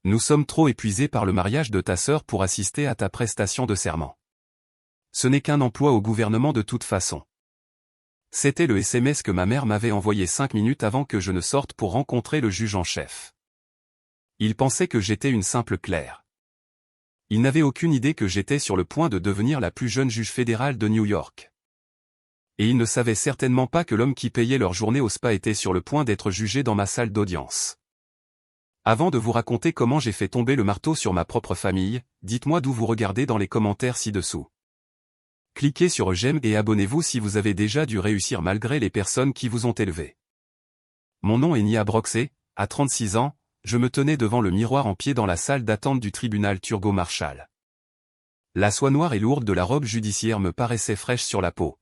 Nous sommes trop épuisés par le mariage de ta sœur pour assister à ta prestation de serment. Ce n'est qu'un emploi au gouvernement de toute façon. C'était le SMS que ma mère m'avait envoyé 5 minutes avant que je ne sorte pour rencontrer le juge en chef. Il pensait que j'étais une simple clerc. Il n'avait aucune idée que j'étais sur le point de devenir la plus jeune juge fédérale de New York. Et il ne savait certainement pas que l'homme qui payait leur journée au spa était sur le point d'être jugé dans ma salle d'audience. Avant de vous raconter comment j'ai fait tomber le marteau sur ma propre famille, dites-moi d'où vous regardez dans les commentaires ci-dessous. Cliquez sur j'aime et abonnez-vous si vous avez déjà dû réussir malgré les personnes qui vous ont élevé. Mon nom est Nia Broxé, à 36 ans, je me tenais devant le miroir en pied dans la salle d'attente du tribunal Thurgood-Marshall. La soie noire et lourde de la robe judiciaire me paraissait fraîche sur la peau.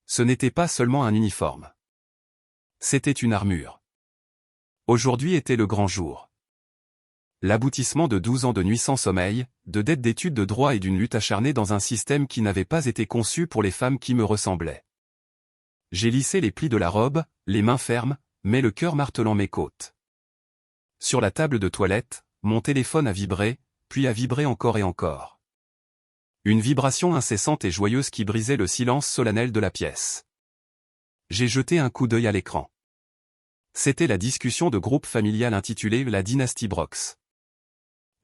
Ce n'était pas seulement un uniforme. C'était une armure. Aujourd'hui était le grand jour. L'aboutissement de 12 ans de nuit sans sommeil, de dettes d'études de droit et d'une lutte acharnée dans un système qui n'avait pas été conçu pour les femmes qui me ressemblaient. J'ai lissé les plis de la robe, les mains fermes, mais le cœur martelant mes côtes. Sur la table de toilette, mon téléphone a vibré, puis a vibré encore et encore. Une vibration incessante et joyeuse qui brisait le silence solennel de la pièce. J'ai jeté un coup d'œil à l'écran. C'était la discussion de groupe familial intitulée La dynastie Brox.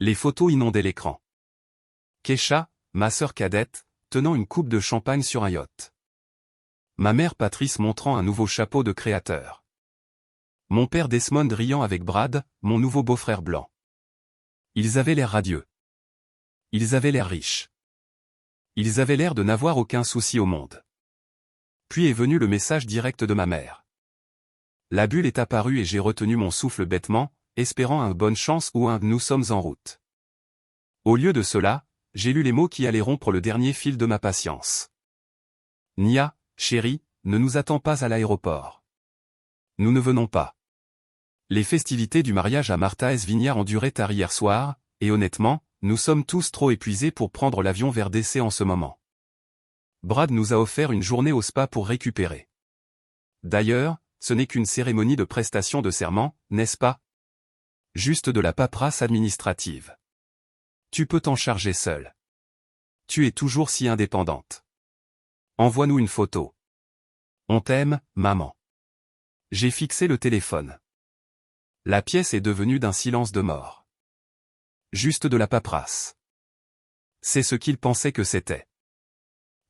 Les photos inondaient l'écran. Keisha, ma sœur cadette, tenant une coupe de champagne sur un yacht. Ma mère Patrice montrant un nouveau chapeau de créateur. Mon père Desmond riant avec Brad, mon nouveau beau-frère blanc. Ils avaient l'air radieux. Ils avaient l'air riches. Ils avaient l'air de n'avoir aucun souci au monde. Puis est venu le message direct de ma mère. La bulle est apparue et j'ai retenu mon souffle bêtement, espérant un bonne chance ou un « nous sommes en route ». Au lieu de cela, j'ai lu les mots qui allaient rompre le dernier fil de ma patience. Nia, chérie, ne nous attends pas à l'aéroport. Nous ne venons pas. Les festivités du mariage à Martha S. Vineyard ont duré tard hier soir, et honnêtement, nous sommes tous trop épuisés pour prendre l'avion vers DC en ce moment. Brad nous a offert une journée au spa pour récupérer. D'ailleurs, ce n'est qu'une cérémonie de prestation de serment, n'est-ce pas? Juste de la paperasse administrative. Tu peux t'en charger seule. Tu es toujours si indépendante. Envoie-nous une photo. On t'aime, maman. J'ai fixé le téléphone. La pièce est devenue d'un silence de mort. Juste de la paperasse. C'est ce qu'il pensait que c'était.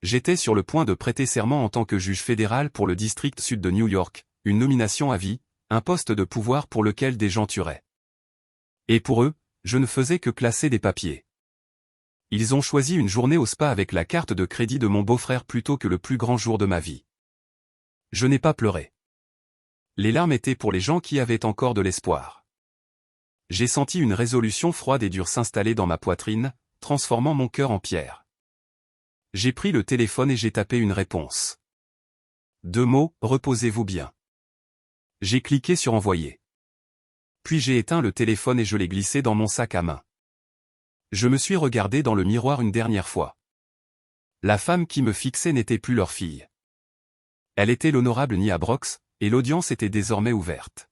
J'étais sur le point de prêter serment en tant que juge fédéral pour le district sud de New York, une nomination à vie, un poste de pouvoir pour lequel des gens tueraient. Et pour eux, je ne faisais que classer des papiers. Ils ont choisi une journée au spa avec la carte de crédit de mon beau-frère plutôt que le plus grand jour de ma vie. Je n'ai pas pleuré. Les larmes étaient pour les gens qui avaient encore de l'espoir. J'ai senti une résolution froide et dure s'installer dans ma poitrine, transformant mon cœur en pierre. J'ai pris le téléphone et j'ai tapé une réponse. 2 mots, reposez-vous bien. J'ai cliqué sur envoyer. Puis j'ai éteint le téléphone et je l'ai glissé dans mon sac à main. Je me suis regardé dans le miroir une dernière fois. La femme qui me fixait n'était plus leur fille. Elle était l'honorable Nia Brox, et l'audience était désormais ouverte.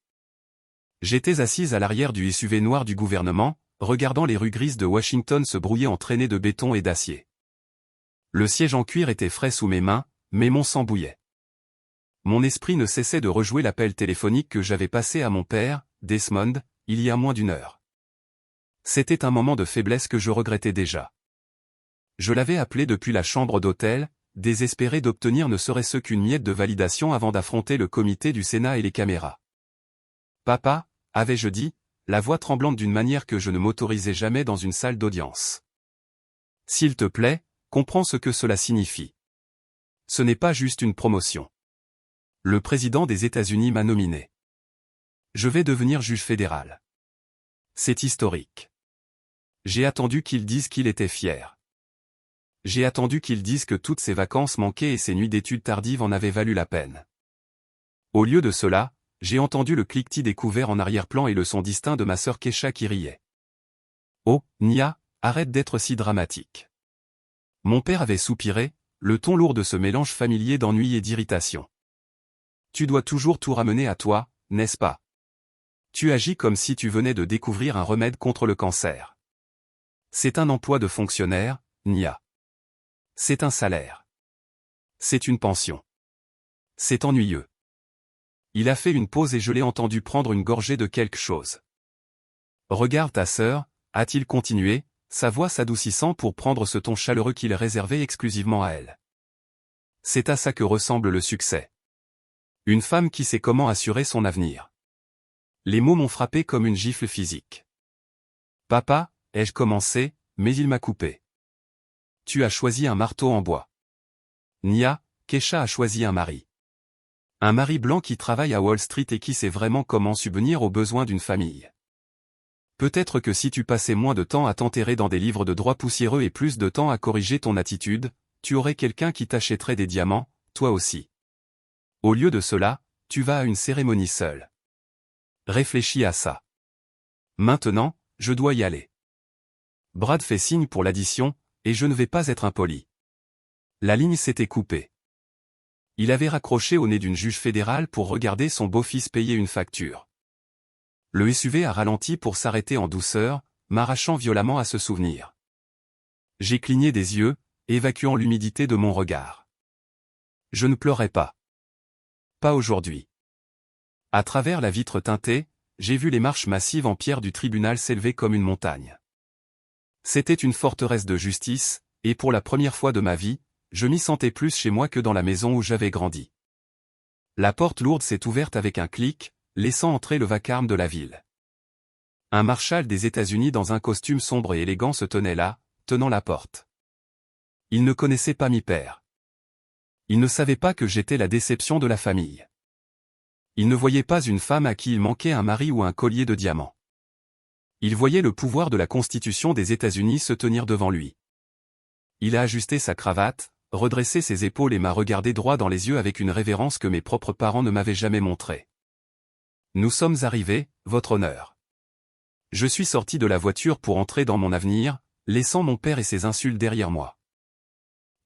J'étais assise à l'arrière du SUV noir du gouvernement, regardant les rues grises de Washington se brouiller en traînées de béton et d'acier. Le siège en cuir était frais sous mes mains, mais mon sang bouillait. Mon esprit ne cessait de rejouer l'appel téléphonique que j'avais passé à mon père, Desmond, il y a moins d'1 heure. C'était un moment de faiblesse que je regrettais déjà. Je l'avais appelé depuis la chambre d'hôtel, désespéré d'obtenir ne serait-ce qu'une miette de validation avant d'affronter le comité du Sénat et les caméras. Papa, avais-je dit, la voix tremblante d'une manière que je ne m'autorisais jamais dans une salle d'audience. S'il te plaît, comprends ce que cela signifie. Ce n'est pas juste une promotion. Le président des États-Unis m'a nominé. Je vais devenir juge fédéral. C'est historique. J'ai attendu qu'il dise qu'il était fier. J'ai attendu qu'il dise que toutes ses vacances manquées et ses nuits d'études tardives en avaient valu la peine. Au lieu de cela, j'ai entendu le cliquetis des couverts en arrière-plan et le son distinct de ma sœur Keisha qui riait. Oh, Nia, arrête d'être si dramatique. Mon père avait soupiré, le ton lourd de ce mélange familier d'ennui et d'irritation. Tu dois toujours tout ramener à toi, n'est-ce pas? Tu agis comme si tu venais de découvrir un remède contre le cancer. C'est un emploi de fonctionnaire, Nia. C'est un salaire. C'est une pension. C'est ennuyeux. Il a fait une pause et je l'ai entendu prendre une gorgée de quelque chose. Regarde ta sœur, a-t-il continué, sa voix s'adoucissant pour prendre ce ton chaleureux qu'il réservait exclusivement à elle. C'est à ça que ressemble le succès. Une femme qui sait comment assurer son avenir. Les mots m'ont frappé comme une gifle physique. Papa, ai-je commencé, mais il m'a coupé. Tu as choisi un marteau en bois. Nia, Kesha a choisi un mari. Un mari blanc qui travaille à Wall Street et qui sait vraiment comment subvenir aux besoins d'une famille. Peut-être que si tu passais moins de temps à t'enterrer dans des livres de droit poussiéreux et plus de temps à corriger ton attitude, tu aurais quelqu'un qui t'achèterait des diamants, toi aussi. Au lieu de cela, tu vas à une cérémonie seule. Réfléchis à ça. Maintenant, je dois y aller. Brad fait signe pour l'addition, et je ne vais pas être impoli. La ligne s'était coupée. Il avait raccroché au nez d'une juge fédérale pour regarder son beau-fils payer une facture. Le SUV a ralenti pour s'arrêter en douceur, m'arrachant violemment à ce souvenir. J'ai cligné des yeux, évacuant l'humidité de mon regard. Je ne pleurais pas. Pas aujourd'hui. À travers la vitre teintée, j'ai vu les marches massives en pierre du tribunal s'élever comme une montagne. C'était une forteresse de justice, et pour la première fois de ma vie, je m'y sentais plus chez moi que dans la maison où j'avais grandi. La porte lourde s'est ouverte avec un clic, laissant entrer le vacarme de la ville. Un marshal des États-Unis dans un costume sombre et élégant se tenait là, tenant la porte. Il ne connaissait pas mi père. Il ne savait pas que j'étais la déception de la famille. Il ne voyait pas une femme à qui il manquait un mari ou un collier de diamants. Il voyait le pouvoir de la Constitution des États-Unis se tenir devant lui. Il a ajusté sa cravate, redressé ses épaules et m'a regardé droit dans les yeux avec une révérence que mes propres parents ne m'avaient jamais montrée. Nous sommes arrivés, votre honneur. Je suis sorti de la voiture pour entrer dans mon avenir, laissant mon père et ses insultes derrière moi.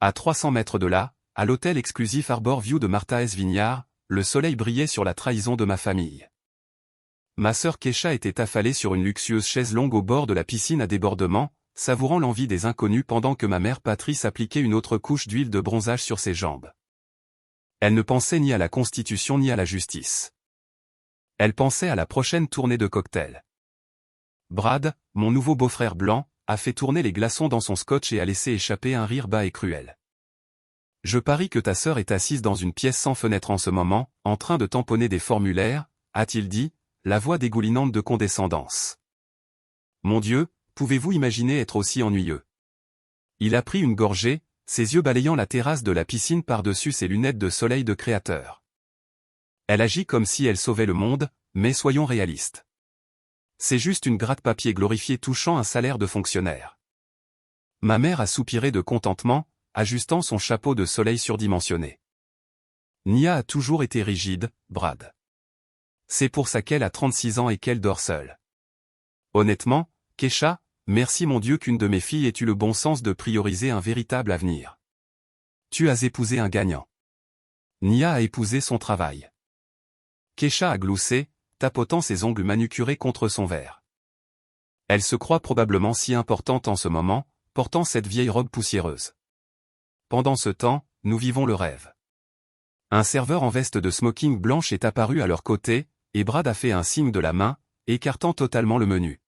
À 300 mètres de là, à l'hôtel exclusif Harbor View de Martha S. Vineyard, le soleil brillait sur la trahison de ma famille. Ma sœur Kesha était affalée sur une luxueuse chaise longue au bord de la piscine à débordement, savourant l'envie des inconnus pendant que ma mère Patrice appliquait une autre couche d'huile de bronzage sur ses jambes. Elle ne pensait ni à la Constitution ni à la justice. Elle pensait à la prochaine tournée de cocktails. Brad, mon nouveau beau-frère blanc, a fait tourner les glaçons dans son scotch et a laissé échapper un rire bas et cruel. Je parie que ta sœur est assise dans une pièce sans fenêtre en ce moment, en train de tamponner des formulaires, a-t-il dit, la voix dégoulinante de condescendance. Mon Dieu, pouvez-vous imaginer être aussi ennuyeux? Il a pris une gorgée, ses yeux balayant la terrasse de la piscine par-dessus ses lunettes de soleil de créateur. Elle agit comme si elle sauvait le monde, mais soyons réalistes. C'est juste une gratte-papier glorifiée touchant un salaire de fonctionnaire. Ma mère a soupiré de contentement, ajustant son chapeau de soleil surdimensionné. Nia a toujours été rigide, Brad. C'est pour ça qu'elle a 36 ans et qu'elle dort seule. Honnêtement, Kesha, merci mon Dieu qu'une de mes filles ait eu le bon sens de prioriser un véritable avenir. Tu as épousé un gagnant. Nia a épousé son travail. Kesha a gloussé, tapotant ses ongles manucurés contre son verre. Elle se croit probablement si importante en ce moment, portant cette vieille robe poussiéreuse. Pendant ce temps, nous vivons le rêve. Un serveur en veste de smoking blanche est apparu à leur côté, et Brad a fait un signe de la main, écartant totalement le menu.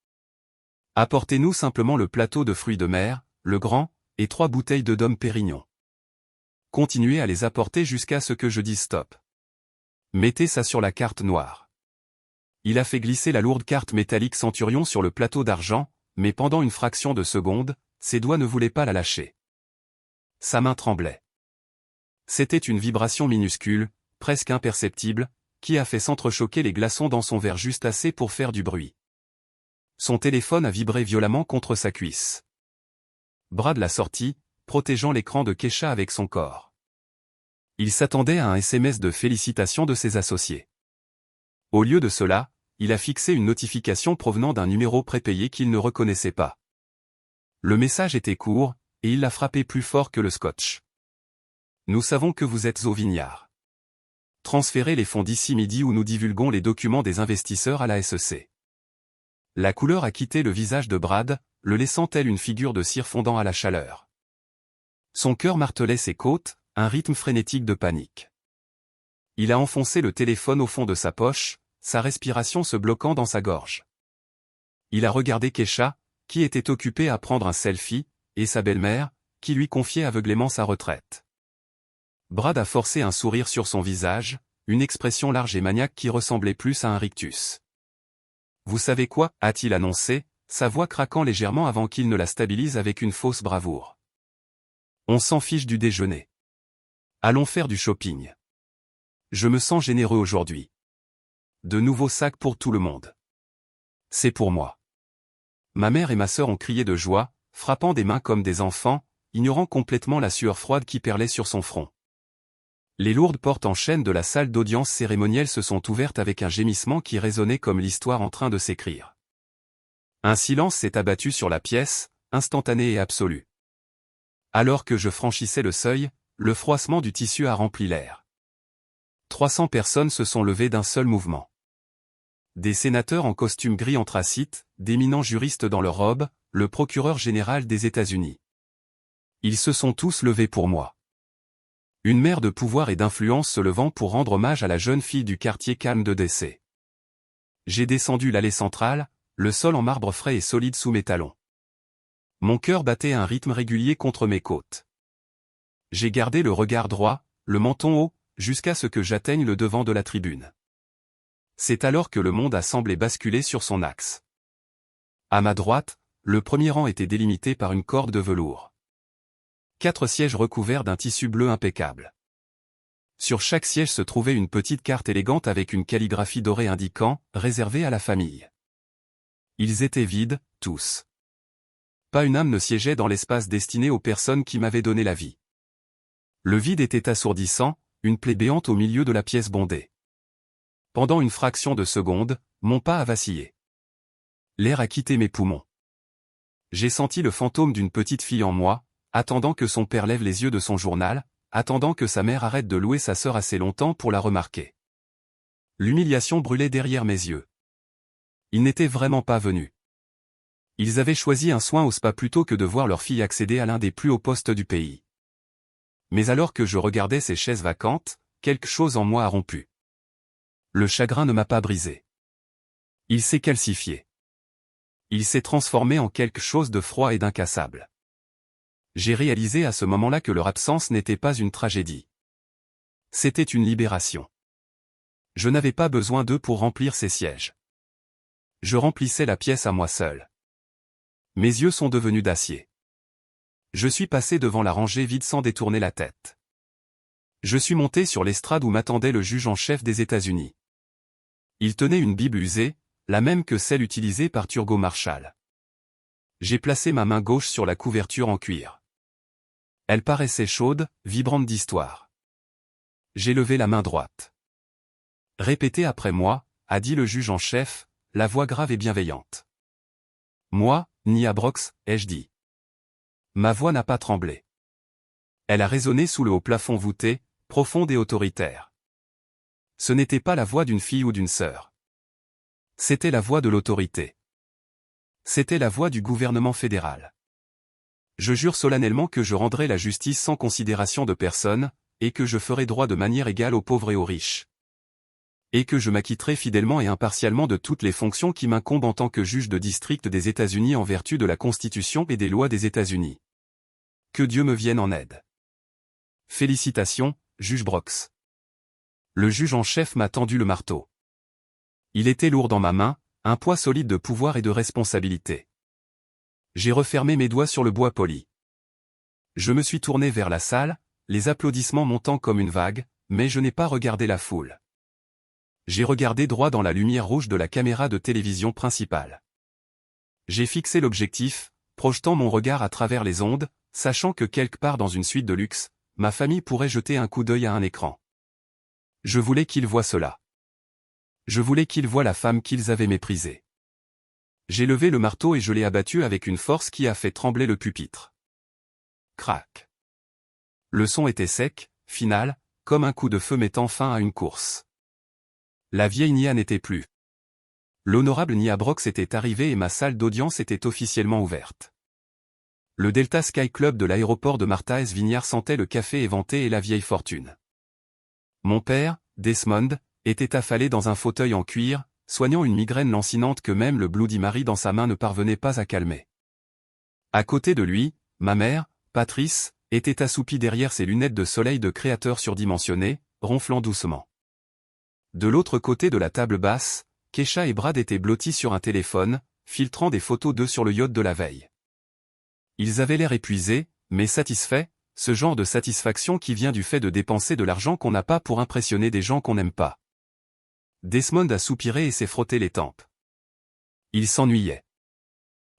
Apportez-nous simplement le plateau de fruits de mer, le grand, et 3 bouteilles de Dom Pérignon. Continuez à les apporter jusqu'à ce que je dise stop. Mettez ça sur la carte noire. Il a fait glisser la lourde carte métallique Centurion sur le plateau d'argent, mais pendant une fraction de seconde, ses doigts ne voulaient pas la lâcher. Sa main tremblait. C'était une vibration minuscule, presque imperceptible, qui a fait s'entrechoquer les glaçons dans son verre juste assez pour faire du bruit. Son téléphone a vibré violemment contre sa cuisse. Brad l'a sorti, protégeant l'écran de Kesha avec son corps. Il s'attendait à un SMS de félicitations de ses associés. Au lieu de cela, il a fixé une notification provenant d'un numéro prépayé qu'il ne reconnaissait pas. Le message était court, et il l'a frappé plus fort que le scotch. Nous savons que vous êtes au Vignard. transférez les fonds d'ici midi ou nous divulguons les documents des investisseurs à la SEC. La couleur a quitté le visage de Brad, le laissant tel une figure de cire fondant à la chaleur. Son cœur martelait ses côtes, un rythme frénétique de panique. Il a enfoncé le téléphone au fond de sa poche, sa respiration se bloquant dans sa gorge. Il a regardé Keisha, qui était occupée à prendre un selfie, et sa belle-mère, qui lui confiait aveuglément sa retraite. Brad a forcé un sourire sur son visage, une expression large et maniaque qui ressemblait plus à un rictus. « Vous savez quoi » a-t-il annoncé, sa voix craquant légèrement avant qu'il ne la stabilise avec une fausse bravoure. « On s'en fiche du déjeuner. Allons faire du shopping. Je me sens généreux aujourd'hui. De nouveaux sacs pour tout le monde. C'est pour moi. » Ma mère et ma sœur ont crié de joie, frappant des mains comme des enfants, ignorant complètement la sueur froide qui perlait sur son front. Les lourdes portes en chêne de la salle d'audience cérémonielle se sont ouvertes avec un gémissement qui résonnait comme l'histoire en train de s'écrire. Un silence s'est abattu sur la pièce, instantané et absolu. Alors que je franchissais le seuil, le froissement du tissu a rempli l'air. 300 personnes se sont levées d'un seul mouvement. Des sénateurs en costume gris anthracite, d'éminents juristes dans leurs robes, le procureur général des États-Unis. Ils se sont tous levés pour moi. Une mère de pouvoir et d'influence se levant pour rendre hommage à la jeune fille du quartier calme de DC. J'ai descendu l'allée centrale, le sol en marbre frais et solide sous mes talons. Mon cœur battait à un rythme régulier contre mes côtes. J'ai gardé le regard droit, le menton haut, jusqu'à ce que j'atteigne le devant de la tribune. C'est alors que le monde a semblé basculer sur son axe. À ma droite, le premier rang était délimité par une corde de velours. 4 sièges recouverts d'un tissu bleu impeccable. Sur chaque siège se trouvait une petite carte élégante avec une calligraphie dorée indiquant « Réservé à la famille ». Ils étaient vides, tous. Pas une âme ne siégeait dans l'espace destiné aux personnes qui m'avaient donné la vie. Le vide était assourdissant, une plaie béante au milieu de la pièce bondée. Pendant une fraction de seconde, mon pas a vacillé. L'air a quitté mes poumons. J'ai senti le fantôme d'une petite fille en moi, attendant que son père lève les yeux de son journal, attendant que sa mère arrête de louer sa sœur assez longtemps pour la remarquer. L'humiliation brûlait derrière mes yeux. Ils n'étaient vraiment pas venus. Ils avaient choisi un soin au spa plutôt que de voir leur fille accéder à l'un des plus hauts postes du pays. Mais alors que je regardais ces chaises vacantes, quelque chose en moi a rompu. Le chagrin ne m'a pas brisé. Il s'est calcifié. Il s'est transformé en quelque chose de froid et d'incassable. J'ai réalisé à ce moment-là que leur absence n'était pas une tragédie. C'était une libération. Je n'avais pas besoin d'eux pour remplir ces sièges. Je remplissais la pièce à moi seul. Mes yeux sont devenus d'acier. Je suis passé devant la rangée vide sans détourner la tête. Je suis monté sur l'estrade où m'attendait le juge en chef des États-Unis. Il tenait une Bible usée, la même que celle utilisée par Thurgood Marshall. J'ai placé ma main gauche sur la couverture en cuir. Elle paraissait chaude, vibrante d'histoire. J'ai levé la main droite. « Répétez après moi », a dit le juge en chef, la voix grave et bienveillante. Moi, Nia Brox, ai-je dit. Ma voix n'a pas tremblé. Elle a résonné sous le haut plafond voûté, profonde et autoritaire. Ce n'était pas la voix d'une fille ou d'une sœur. C'était la voix de l'autorité. C'était la voix du gouvernement fédéral. Je jure solennellement que je rendrai la justice sans considération de personne, et que je ferai droit de manière égale aux pauvres et aux riches. Et que je m'acquitterai fidèlement et impartialement de toutes les fonctions qui m'incombent en tant que juge de district des États-Unis en vertu de la Constitution et des lois des États-Unis. Que Dieu me vienne en aide. Félicitations, juge Brox. Le juge en chef m'a tendu le marteau. Il était lourd dans ma main, un poids solide de pouvoir et de responsabilité. J'ai refermé mes doigts sur le bois poli. Je me suis tourné vers la salle, les applaudissements montant comme une vague, mais je n'ai pas regardé la foule. J'ai regardé droit dans la lumière rouge de la caméra de télévision principale. J'ai fixé l'objectif, projetant mon regard à travers les ondes, sachant que quelque part dans une suite de luxe, ma famille pourrait jeter un coup d'œil à un écran. Je voulais qu'ils voient cela. Je voulais qu'ils voient la femme qu'ils avaient méprisée. J'ai levé le marteau et je l'ai abattu avec une force qui a fait trembler le pupitre. Crac. Le son était sec, final, comme un coup de feu mettant fin à une course. La vieille Nia n'était plus. L'honorable Nia Brox était arrivée et ma salle d'audience était officiellement ouverte. Le Delta Sky Club de l'aéroport de Martha S. Vineyard sentait le café éventé et la vieille fortune. Mon père, Desmond, était affalé dans un fauteuil en cuir, soignant une migraine lancinante que même le Bloody Mary dans sa main ne parvenait pas à calmer. À côté de lui, ma mère, Patrice, était assoupie derrière ses lunettes de soleil de créateur surdimensionné, ronflant doucement. De l'autre côté de la table basse, Keisha et Brad étaient blottis sur un téléphone, filtrant des photos d'eux sur le yacht de la veille. Ils avaient l'air épuisés, mais satisfaits, ce genre de satisfaction qui vient du fait de dépenser de l'argent qu'on n'a pas pour impressionner des gens qu'on n'aime pas. Desmond a soupiré et s'est frotté les tempes. Il s'ennuyait.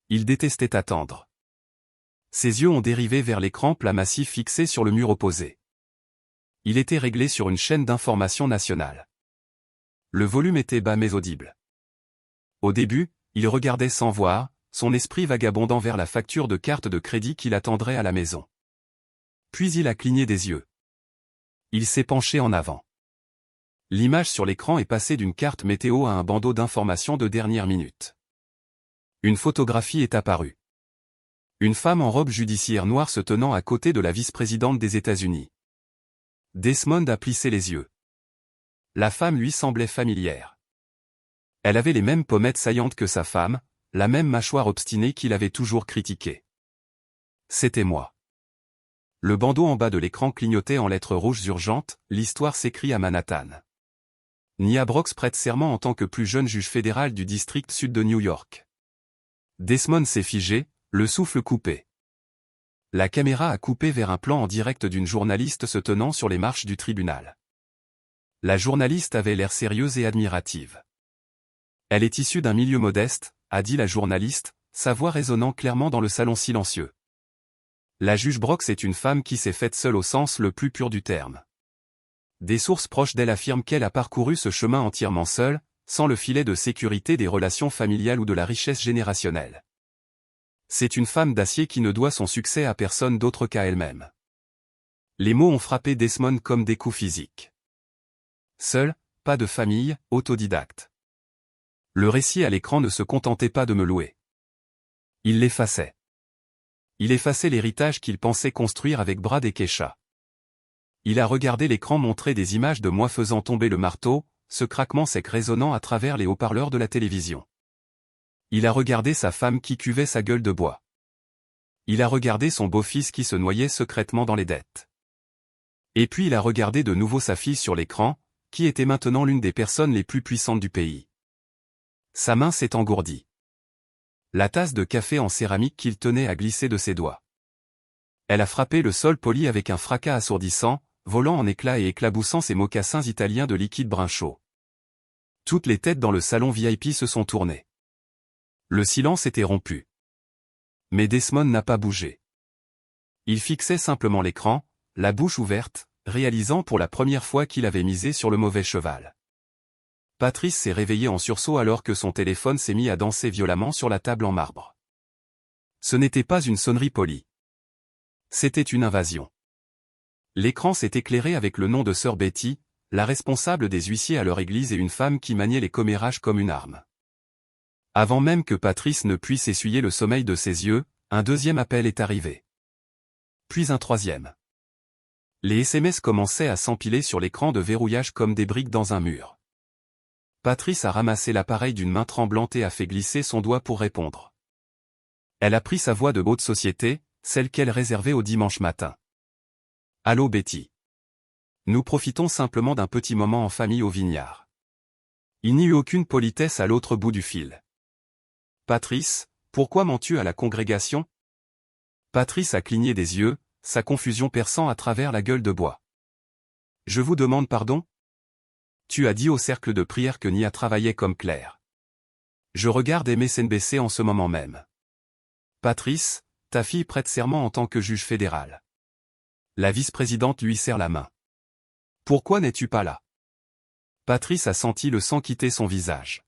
Il détestait attendre. Ses yeux ont dérivé vers l'écran plat massif fixé sur le mur opposé. Il était réglé sur une chaîne d'information nationale. Le volume était bas mais audible. Au début, il regardait sans voir, son esprit vagabondant vers la facture de carte de crédit qui l'attendrait à la maison. Puis il a cligné des yeux. Il s'est penché en avant. L'image sur l'écran est passée d'une carte météo à un bandeau d'informations de dernière minute. Une photographie est apparue. Une femme en robe judiciaire noire se tenant à côté de la vice-présidente des États-Unis. Desmond a plissé les yeux. La femme lui semblait familière. Elle avait les mêmes pommettes saillantes que sa femme, la même mâchoire obstinée qu'il avait toujours critiquée. C'était moi. Le bandeau en bas de l'écran clignotait en lettres rouges urgentes, l'histoire s'écrit à Manhattan. Nia Brox prête serment en tant que plus jeune juge fédéral du district sud de New York. Desmond s'est figé, le souffle coupé. La caméra a coupé vers un plan en direct d'une journaliste se tenant sur les marches du tribunal. La journaliste avait l'air sérieuse et admirative. Elle est issue d'un milieu modeste, a dit la journaliste, sa voix résonnant clairement dans le salon silencieux. La juge Brox est une femme qui s'est faite seule au sens le plus pur du terme. Des sources proches d'elle affirment qu'elle a parcouru ce chemin entièrement seule, sans le filet de sécurité des relations familiales ou de la richesse générationnelle. C'est une femme d'acier qui ne doit son succès à personne d'autre qu'à elle-même. Les mots ont frappé Desmond comme des coups physiques. Seul, pas de famille, autodidacte. Le récit à l'écran ne se contentait pas de me louer. Il l'effaçait. Il effaçait l'héritage qu'il pensait construire avec Brad et Keisha. Il a regardé l'écran montrer des images de moi faisant tomber le marteau, ce craquement sec résonnant à travers les haut-parleurs de la télévision. Il a regardé sa femme qui cuvait sa gueule de bois. Il a regardé son beau-fils qui se noyait secrètement dans les dettes. Et puis il a regardé de nouveau sa fille sur l'écran, qui était maintenant l'une des personnes les plus puissantes du pays. Sa main s'est engourdie. La tasse de café en céramique qu'il tenait a glissé de ses doigts. Elle a frappé le sol poli avec un fracas assourdissant, volant en éclats et éclaboussant ses mocassins italiens de liquide brun chaud. Toutes les têtes dans le salon VIP se sont tournées. Le silence était rompu. Mais Desmond n'a pas bougé. Il fixait simplement l'écran, la bouche ouverte, réalisant pour la première fois qu'il avait misé sur le mauvais cheval. Patrice s'est réveillé en sursaut alors que son téléphone s'est mis à danser violemment sur la table en marbre. Ce n'était pas une sonnerie polie. C'était une invasion. L'écran s'est éclairé avec le nom de Sœur Betty, la responsable des huissiers à leur église et une femme qui maniait les commérages comme une arme. Avant même que Patrice ne puisse essuyer le sommeil de ses yeux, un deuxième appel est arrivé. Puis un troisième. Les SMS commençaient à s'empiler sur l'écran de verrouillage comme des briques dans un mur. Patrice a ramassé l'appareil d'une main tremblante et a fait glisser son doigt pour répondre. Elle a pris sa voix de haute société, celle qu'elle réservait au dimanche matin. Allô Betty. Nous profitons simplement d'un petit moment en famille au Vignard. Il n'y eut aucune politesse à l'autre bout du fil. Patrice, pourquoi mens-tu à la congrégation? Patrice a cligné des yeux, sa confusion perçant à travers la gueule de bois. Je vous demande pardon? Tu as dit au cercle de prière que Nia travaillait comme clerc. Je regarde MSNBC en ce moment même. Patrice, ta fille prête serment en tant que juge fédéral. La vice-présidente lui serre la main. Pourquoi n'es-tu pas là? Patrice a senti le sang quitter son visage.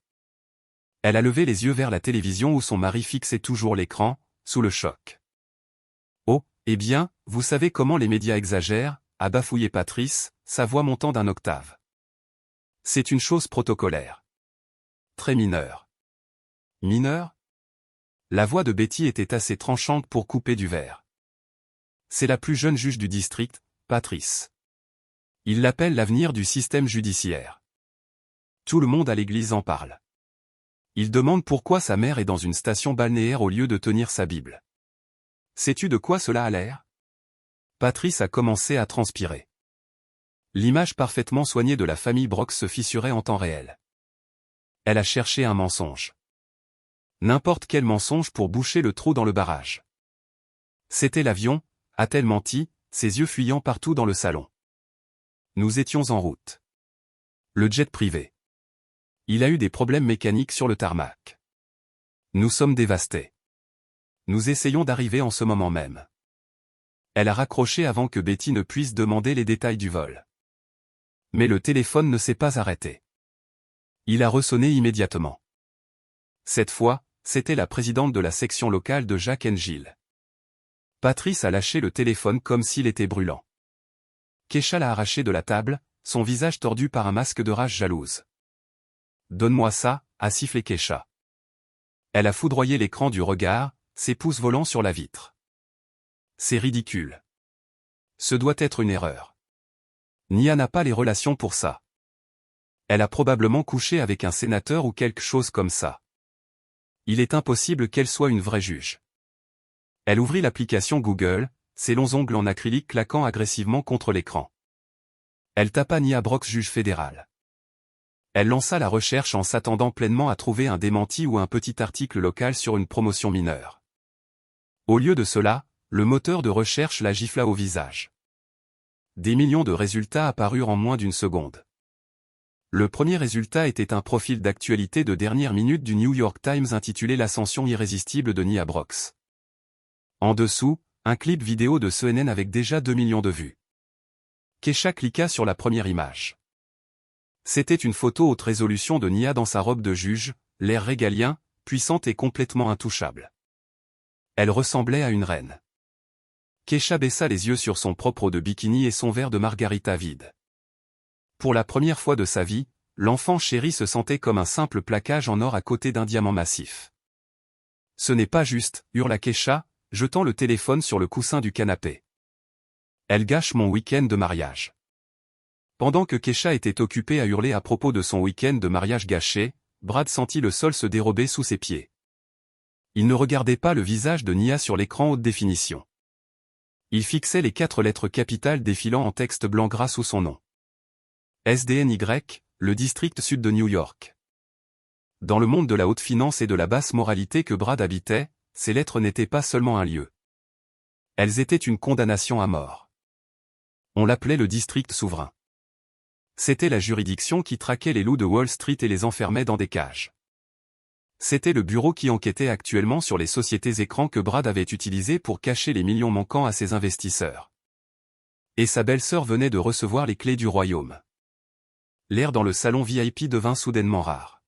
Elle a levé les yeux vers la télévision où son mari fixait toujours l'écran, sous le choc. Oh, eh bien, vous savez comment les médias exagèrent, a bafouillé Patrice, sa voix montant d'un octave. C'est une chose protocolaire. Très mineure. Mineure? La voix de Betty était assez tranchante pour couper du verre. C'est la plus jeune juge du district, Patrice. Il l'appelle l'avenir du système judiciaire. Tout le monde à l'église en parle. Il demande pourquoi sa mère est dans une station balnéaire au lieu de tenir sa Bible. Sais-tu de quoi cela a l'air? Patrice a commencé à transpirer. L'image parfaitement soignée de la famille Brox se fissurait en temps réel. Elle a cherché un mensonge. N'importe quel mensonge pour boucher le trou dans le barrage. C'était l'avion, a-t-elle menti, ses yeux fuyant partout dans le salon. Nous étions en route. Le jet privé. Il a eu des problèmes mécaniques sur le tarmac. Nous sommes dévastés. Nous essayons d'arriver en ce moment même. Elle a raccroché avant que Betty ne puisse demander les détails du vol. Mais le téléphone ne s'est pas arrêté. Il a ressonné immédiatement. Cette fois, c'était la présidente de la section locale de Jack and Jill. Patrice a lâché le téléphone comme s'il était brûlant. Keisha l'a arraché de la table, son visage tordu par un masque de rage jalouse. « Donne-moi ça », a sifflé Keisha. Elle a foudroyé l'écran du regard, ses pouces volant sur la vitre. C'est ridicule. Ce doit être une erreur. Nia n'a pas les relations pour ça. Elle a probablement couché avec un sénateur ou quelque chose comme ça. Il est impossible qu'elle soit une vraie juge. Elle ouvrit l'application Google, ses longs ongles en acrylique claquant agressivement contre l'écran. Elle tapa Nia Brox juge fédéral. Elle lança la recherche en s'attendant pleinement à trouver un démenti ou un petit article local sur une promotion mineure. Au lieu de cela, le moteur de recherche la gifla au visage. Des millions de résultats apparurent en moins d'une seconde. Le premier résultat était un profil d'actualité de dernière minute du New York Times intitulé L'ascension irrésistible de Nia Brox. En dessous, un clip vidéo de CNN avec déjà 2 millions de vues. Keisha cliqua sur la première image. C'était une photo haute résolution de Nia dans sa robe de juge, l'air régalien, puissante et complètement intouchable. Elle ressemblait à une reine. Keisha baissa les yeux sur son propre eau de bikini et son verre de margarita vide. Pour la première fois de sa vie, l'enfant chéri se sentait comme un simple plaquage en or à côté d'un diamant massif. « Ce n'est pas juste », hurla Keisha, jetant le téléphone sur le coussin du canapé. « Elle gâche mon week-end de mariage. » Pendant que Keisha était occupée à hurler à propos de son week-end de mariage gâché, Brad sentit le sol se dérober sous ses pieds. Il ne regardait pas le visage de Nia sur l'écran haute définition. Il fixait les 4 lettres capitales défilant en texte blanc gras sous son nom. SDNY, le district sud de New York. Dans le monde de la haute finance et de la basse moralité que Brad habitait, ces lettres n'étaient pas seulement un lieu. Elles étaient une condamnation à mort. On l'appelait le district souverain. C'était la juridiction qui traquait les loups de Wall Street et les enfermait dans des cages. C'était le bureau qui enquêtait actuellement sur les sociétés écrans que Brad avait utilisées pour cacher les millions manquants à ses investisseurs. Et sa belle-sœur venait de recevoir les clés du royaume. L'air dans le salon VIP devint soudainement rare.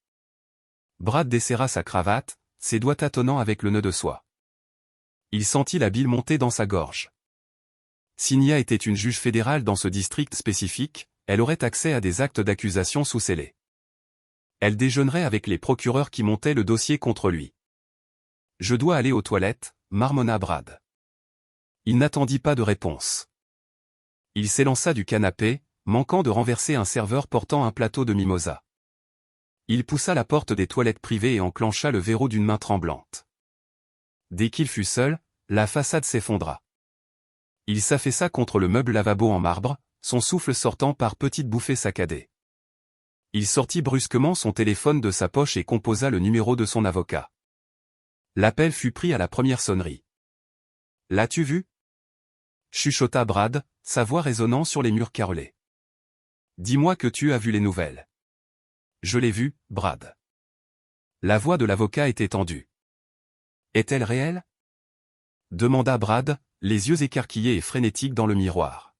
Brad desserra sa cravate, ses doigts tâtonnant avec le nœud de soie. Il sentit la bile monter dans sa gorge. Si Nia était une juge fédérale dans ce district spécifique, elle aurait accès à des actes d'accusation sous scellés. Elle déjeunerait avec les procureurs qui montaient le dossier contre lui. « Je dois aller aux toilettes », marmonna Brad. Il n'attendit pas de réponse. Il s'élança du canapé, manquant de renverser un serveur portant un plateau de mimosa. Il poussa la porte des toilettes privées et enclencha le verrou d'une main tremblante. Dès qu'il fut seul, la façade s'effondra. Il s'affaissa contre le meuble lavabo en marbre, son souffle sortant par petites bouffées saccadées. Il sortit brusquement son téléphone de sa poche et composa le numéro de son avocat. L'appel fut pris à la première sonnerie. « L'as-tu vu » chuchota Brad, sa voix résonnant sur les murs carrelés. « Dis-moi que tu as vu les nouvelles. »« Je l'ai vu, Brad. » La voix de l'avocat était tendue. « Est-elle réelle » demanda Brad, les yeux écarquillés et frénétiques dans le miroir.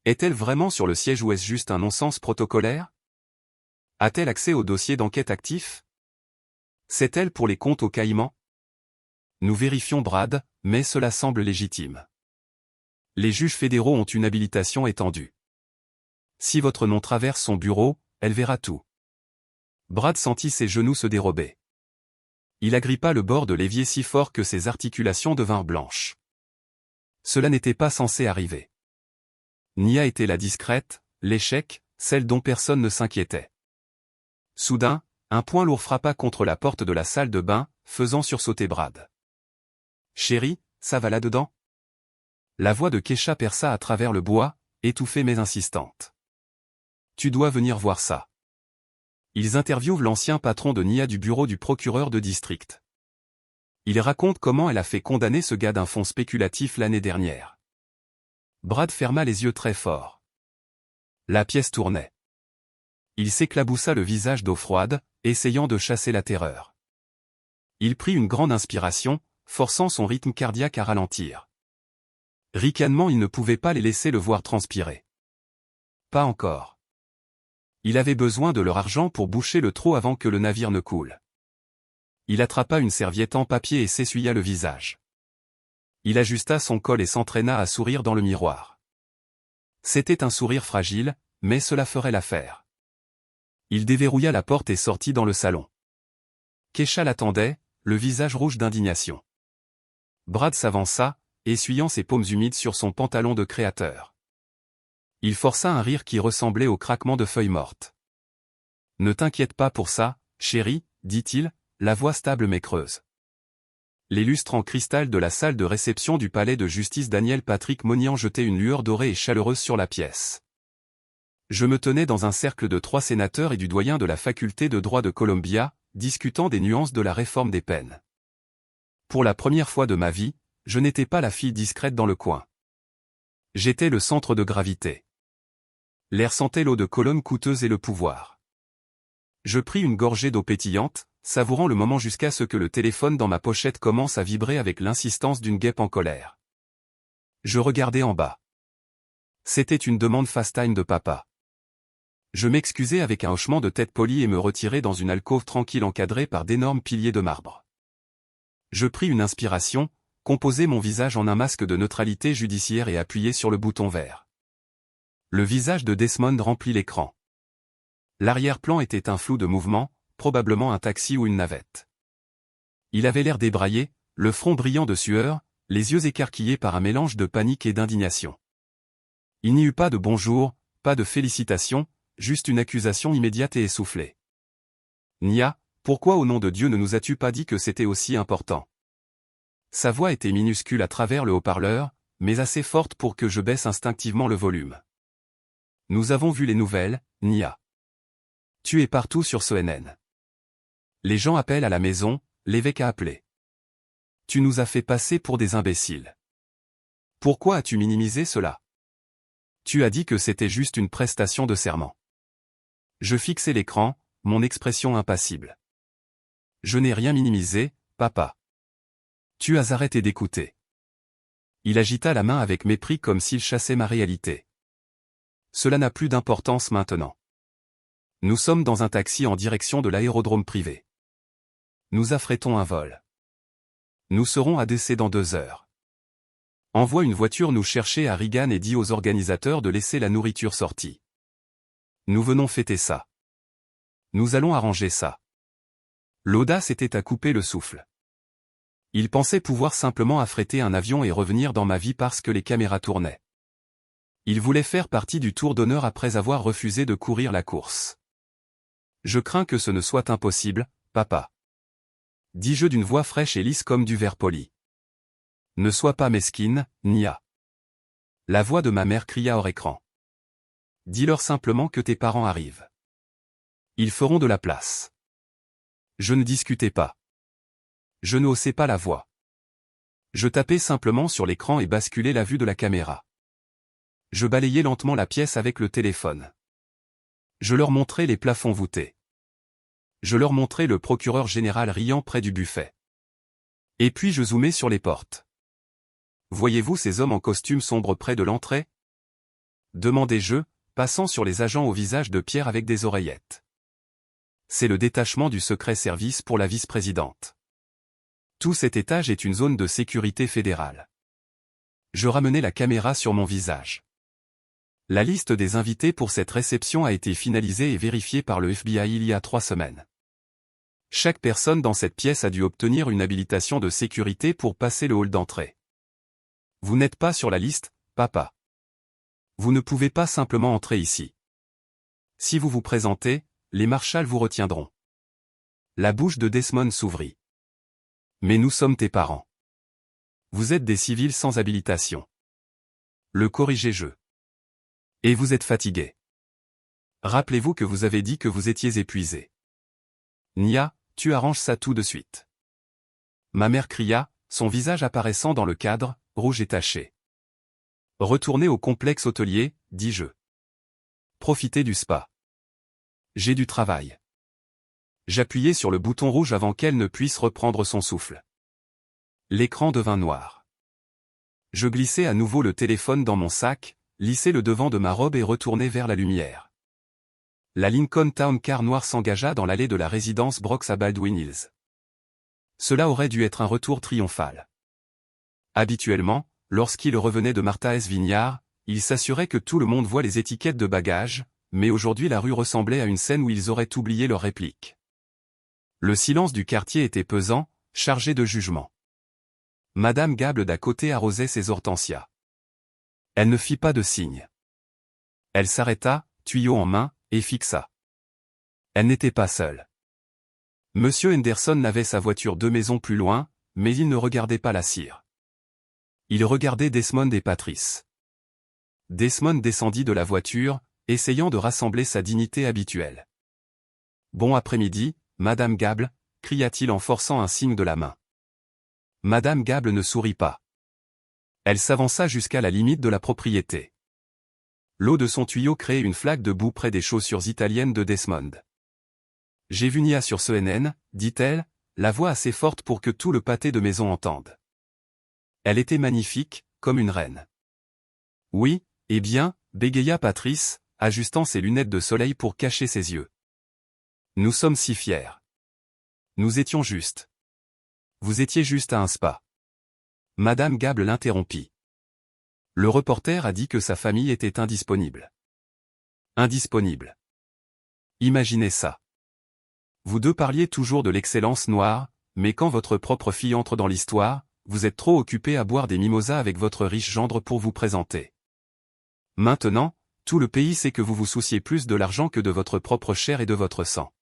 Est-elle vraiment sur le siège ou est-ce juste un non-sens protocolaire? A-t-elle accès au dossier d'enquête actif? C'est-elle pour les comptes aux Caïmans? Nous vérifions Brad, mais cela semble légitime. Les juges fédéraux ont une habilitation étendue. Si votre nom traverse son bureau, elle verra tout. Brad sentit ses genoux se dérober. Il agrippa le bord de l'évier si fort que ses articulations devinrent blanches. Cela n'était pas censé arriver. Nia était la discrète, l'échec, celle dont personne ne s'inquiétait. Soudain, un poing lourd frappa contre la porte de la salle de bain, faisant sursauter Brad. « Chérie, ça va là-dedans ?» La voix de Kesha perça à travers le bois, étouffée mais insistante. « Tu dois venir voir ça. » Ils interviewent l'ancien patron de Nia du bureau du procureur de district. Il raconte comment elle a fait condamner ce gars d'un fonds spéculatif l'année dernière. Brad ferma les yeux très fort. La pièce tournait. Il s'éclaboussa le visage d'eau froide, essayant de chasser la terreur. Il prit une grande inspiration, forçant son rythme cardiaque à ralentir. Ricanement, il ne pouvait pas les laisser le voir transpirer. Pas encore. Il avait besoin de leur argent pour boucher le trou avant que le navire ne coule. Il attrapa une serviette en papier et s'essuya le visage. Il ajusta son col et s'entraîna à sourire dans le miroir. C'était un sourire fragile, mais cela ferait l'affaire. Il déverrouilla la porte et sortit dans le salon. Kesha l'attendait, le visage rouge d'indignation. Brad s'avança, essuyant ses paumes humides sur son pantalon de créateur. Il força un rire qui ressemblait au craquement de feuilles mortes. « Ne t'inquiète pas pour ça, chérie, dit-il, la voix stable mais creuse. » Les lustres en cristal de la salle de réception du palais de justice Daniel Patrick Moynihan jetaient une lueur dorée et chaleureuse sur la pièce. Je me tenais dans un cercle de 3 sénateurs et du doyen de la faculté de droit de Columbia, discutant des nuances de la réforme des peines. Pour la première fois de ma vie, je n'étais pas la fille discrète dans le coin. J'étais le centre de gravité. L'air sentait l'eau de Cologne coûteuse et le pouvoir. Je pris une gorgée d'eau pétillante, savourant le moment jusqu'à ce que le téléphone dans ma pochette commence à vibrer avec l'insistance d'une guêpe en colère. Je regardais en bas. C'était une demande FaceTime de papa. Je m'excusais avec un hochement de tête poli et me retirais dans une alcôve tranquille encadrée par d'énormes piliers de marbre. Je pris une inspiration, composai mon visage en un masque de neutralité judiciaire et appuyai sur le bouton vert. Le visage de Desmond remplit l'écran. L'arrière-plan était un flou de mouvement, probablement un taxi ou une navette. Il avait l'air débraillé, le front brillant de sueur, les yeux écarquillés par un mélange de panique et d'indignation. Il n'y eut pas de bonjour, pas de félicitations, juste une accusation immédiate et essoufflée. « Nia, pourquoi au nom de Dieu ne nous as-tu pas dit que c'était aussi important ?» Sa voix était minuscule à travers le haut-parleur, mais assez forte pour que je baisse instinctivement le volume. « Nous avons vu les nouvelles, Nia. Tu es partout sur CNN. Les gens appellent à la maison, l'évêque a appelé. Tu nous as fait passer pour des imbéciles. Pourquoi as-tu minimisé cela? Tu as dit que c'était juste une prestation de serment. » Je fixai l'écran, mon expression impassible. Je n'ai rien minimisé, papa. Tu as arrêté d'écouter. Il agita la main avec mépris comme s'il chassait ma réalité. Cela n'a plus d'importance maintenant. Nous sommes dans un taxi en direction de l'aérodrome privé. Nous affrétons un vol. Nous serons à DC dans 2 heures. Envoie une voiture nous chercher à Reagan et dis aux organisateurs de laisser la nourriture sortie. Nous venons fêter ça. Nous allons arranger ça. L'audace était à couper le souffle. Il pensait pouvoir simplement affréter un avion et revenir dans ma vie parce que les caméras tournaient. Il voulait faire partie du tour d'honneur après avoir refusé de courir la course. Je crains que ce ne soit impossible, papa. Dis-je d'une voix fraîche et lisse comme du verre poli. Ne sois pas mesquine, Nia. La voix de ma mère cria hors écran. Dis-leur simplement que tes parents arrivent. Ils feront de la place. Je ne discutais pas. Je ne haussais pas la voix. Je tapais simplement sur l'écran et basculais la vue de la caméra. Je balayais lentement la pièce avec le téléphone. Je leur montrais les plafonds voûtés. Je leur montrais le procureur général riant près du buffet. Et puis je zoomais sur les portes. Voyez-vous ces hommes en costume sombre près de l'entrée? Demandai-je, passant sur les agents au visage de pierre avec des oreillettes. C'est le détachement du secret service pour la vice-présidente. Tout cet étage est une zone de sécurité fédérale. Je ramenai la caméra sur mon visage. La liste des invités pour cette réception a été finalisée et vérifiée par le FBI il y a 3 semaines. Chaque personne dans cette pièce a dû obtenir une habilitation de sécurité pour passer le hall d'entrée. Vous n'êtes pas sur la liste, papa. Vous ne pouvez pas simplement entrer ici. Si vous vous présentez, les marshals vous retiendront. La bouche de Desmond s'ouvrit. Mais nous sommes tes parents. Vous êtes des civils sans habilitation. Le corrigez-je. Et vous êtes fatigué. Rappelez-vous que vous avez dit que vous étiez épuisé. Nia, tu arranges ça tout de suite. Ma mère cria, son visage apparaissant dans le cadre, rouge et taché. Retournez au complexe hôtelier, dis-je. Profitez du spa. J'ai du travail. J'appuyai sur le bouton rouge avant qu'elle ne puisse reprendre son souffle. L'écran devint noir. Je glissai à nouveau le téléphone dans mon sac, lissai le devant de ma robe et retournai vers la lumière. La Lincoln Town Car noire s'engagea dans l'allée de la résidence Brooks à Baldwin Hills. Cela aurait dû être un retour triomphal. Habituellement, lorsqu'il revenait de Martha S. Vineyard, il s'assurait que tout le monde voit les étiquettes de bagages, mais aujourd'hui la rue ressemblait à une scène où ils auraient oublié leur réplique. Le silence du quartier était pesant, chargé de jugement. Madame Gable d'à côté arrosait ses hortensias. Elle ne fit pas de signe. Elle s'arrêta, tuyau en main, et fixa. Elle n'était pas seule. Monsieur Henderson avait sa voiture 2 maisons plus loin, mais il ne regardait pas la cire. Il regardait Desmond et Patrice. Desmond descendit de la voiture, essayant de rassembler sa dignité habituelle. « Bon après-midi, Madame Gable » cria-t-il en forçant un signe de la main. Madame Gable ne sourit pas. Elle s'avança jusqu'à la limite de la propriété. L'eau de son tuyau créait une flaque de boue près des chaussures italiennes de Desmond. « J'ai vu Nia sur CNN, dit-elle, la voix assez forte pour que tout le pâté de maison entende. Elle était magnifique, comme une reine. » Oui, eh bien, bégaya Patrice, ajustant ses lunettes de soleil pour cacher ses yeux. Nous sommes si fiers. Nous étions justes. Vous étiez juste à un spa. Madame Gable l'interrompit. Le reporter a dit que sa famille était indisponible. Indisponible. Imaginez ça. Vous deux parliez toujours de l'excellence noire, mais quand votre propre fille entre dans l'histoire, vous êtes trop occupé à boire des mimosas avec votre riche gendre pour vous présenter. Maintenant, tout le pays sait que vous vous souciez plus de l'argent que de votre propre chair et de votre sang.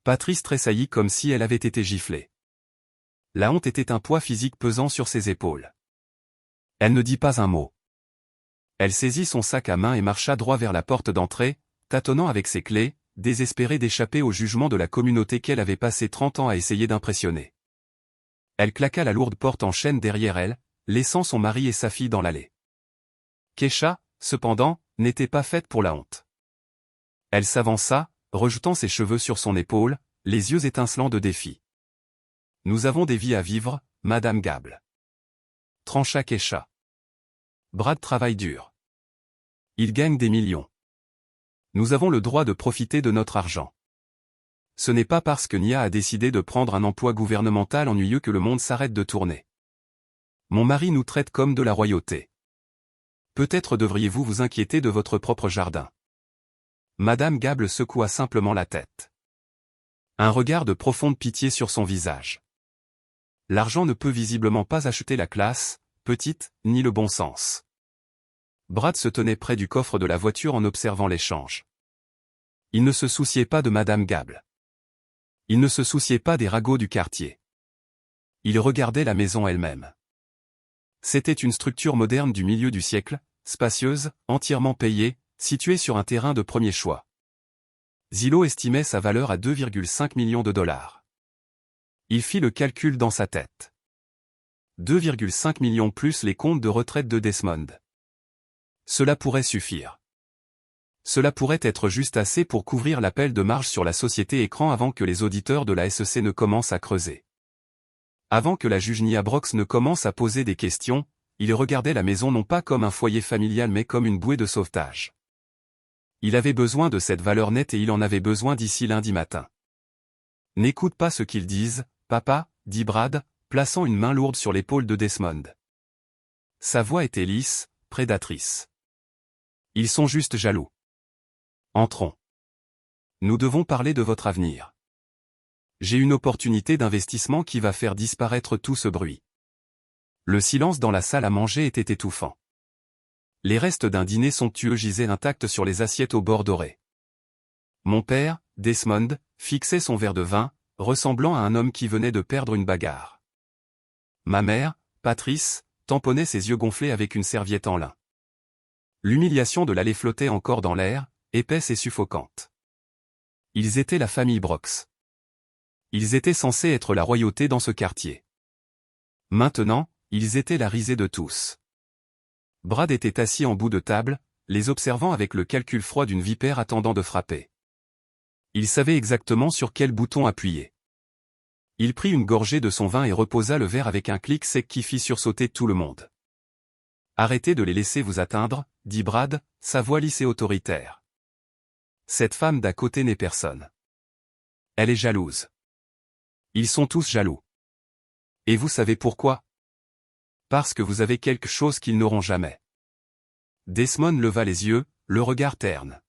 Patrice tressaillit comme si elle avait été giflée. La honte était un poids physique pesant sur ses épaules. Elle ne dit pas un mot. Elle saisit son sac à main et marcha droit vers la porte d'entrée, tâtonnant avec ses clés, désespérée d'échapper au jugement de la communauté qu'elle avait passé 30 ans à essayer d'impressionner. Elle claqua la lourde porte en chêne derrière elle, laissant son mari et sa fille dans l'allée. Keisha, cependant, n'était pas faite pour la honte. Elle s'avança, rejetant ses cheveux sur son épaule, les yeux étincelants de défi. « Nous avons des vies à vivre, Madame Gable. » Trancha Keisha. Brad travaille dur. Il gagne des millions. Nous avons le droit de profiter de notre argent. Ce n'est pas parce que Nia a décidé de prendre un emploi gouvernemental ennuyeux que le monde s'arrête de tourner. Mon mari nous traite comme de la royauté. Peut-être devriez-vous vous inquiéter de votre propre jardin. Madame Gable secoua simplement la tête. Un regard de profonde pitié sur son visage. L'argent ne peut visiblement pas acheter la classe, petite, ni le bon sens. Brad se tenait près du coffre de la voiture en observant l'échange. Il ne se souciait pas de Madame Gable. Il ne se souciait pas des ragots du quartier. Il regardait la maison elle-même. C'était une structure moderne du milieu du siècle, spacieuse, entièrement payée, située sur un terrain de premier choix. Zillow estimait sa valeur à 2,5 millions de dollars. Il fit le calcul dans sa tête. 2,5 millions plus les comptes de retraite de Desmond. Cela pourrait suffire. Cela pourrait être juste assez pour couvrir l'appel de marge sur la société écran avant que les auditeurs de la SEC ne commencent à creuser. Avant que la juge Nia Brooks ne commence à poser des questions, il regardait la maison non pas comme un foyer familial mais comme une bouée de sauvetage. Il avait besoin de cette valeur nette et il en avait besoin d'ici lundi matin. « N'écoute pas ce qu'ils disent, papa, » dit Brad, plaçant une main lourde sur l'épaule de Desmond. Sa voix était lisse, prédatrice. Ils sont juste jaloux. Entrons. Nous devons parler de votre avenir. J'ai une opportunité d'investissement qui va faire disparaître tout ce bruit. Le silence dans la salle à manger était étouffant. Les restes d'un dîner somptueux gisaient intacts sur les assiettes au bord doré. Mon père, Desmond, fixait son verre de vin, ressemblant à un homme qui venait de perdre une bagarre. Ma mère, Patrice, tamponnait ses yeux gonflés avec une serviette en lin. L'humiliation de l'allée flottait encore dans l'air, épaisse et suffocante. Ils étaient la famille Brox. Ils étaient censés être la royauté dans ce quartier. Maintenant, ils étaient la risée de tous. Brad était assis en bout de table, les observant avec le calcul froid d'une vipère attendant de frapper. Il savait exactement sur quel bouton appuyer. Il prit une gorgée de son vin et reposa le verre avec un clic sec qui fit sursauter tout le monde. « Arrêtez de les laisser vous atteindre, » dit Brad, sa voix lisse et autoritaire. « Cette femme d'à côté n'est personne. Elle est jalouse. Ils sont tous jaloux. Et vous savez pourquoi ? Parce que vous avez quelque chose qu'ils n'auront jamais. » Desmond leva les yeux, le regard terne.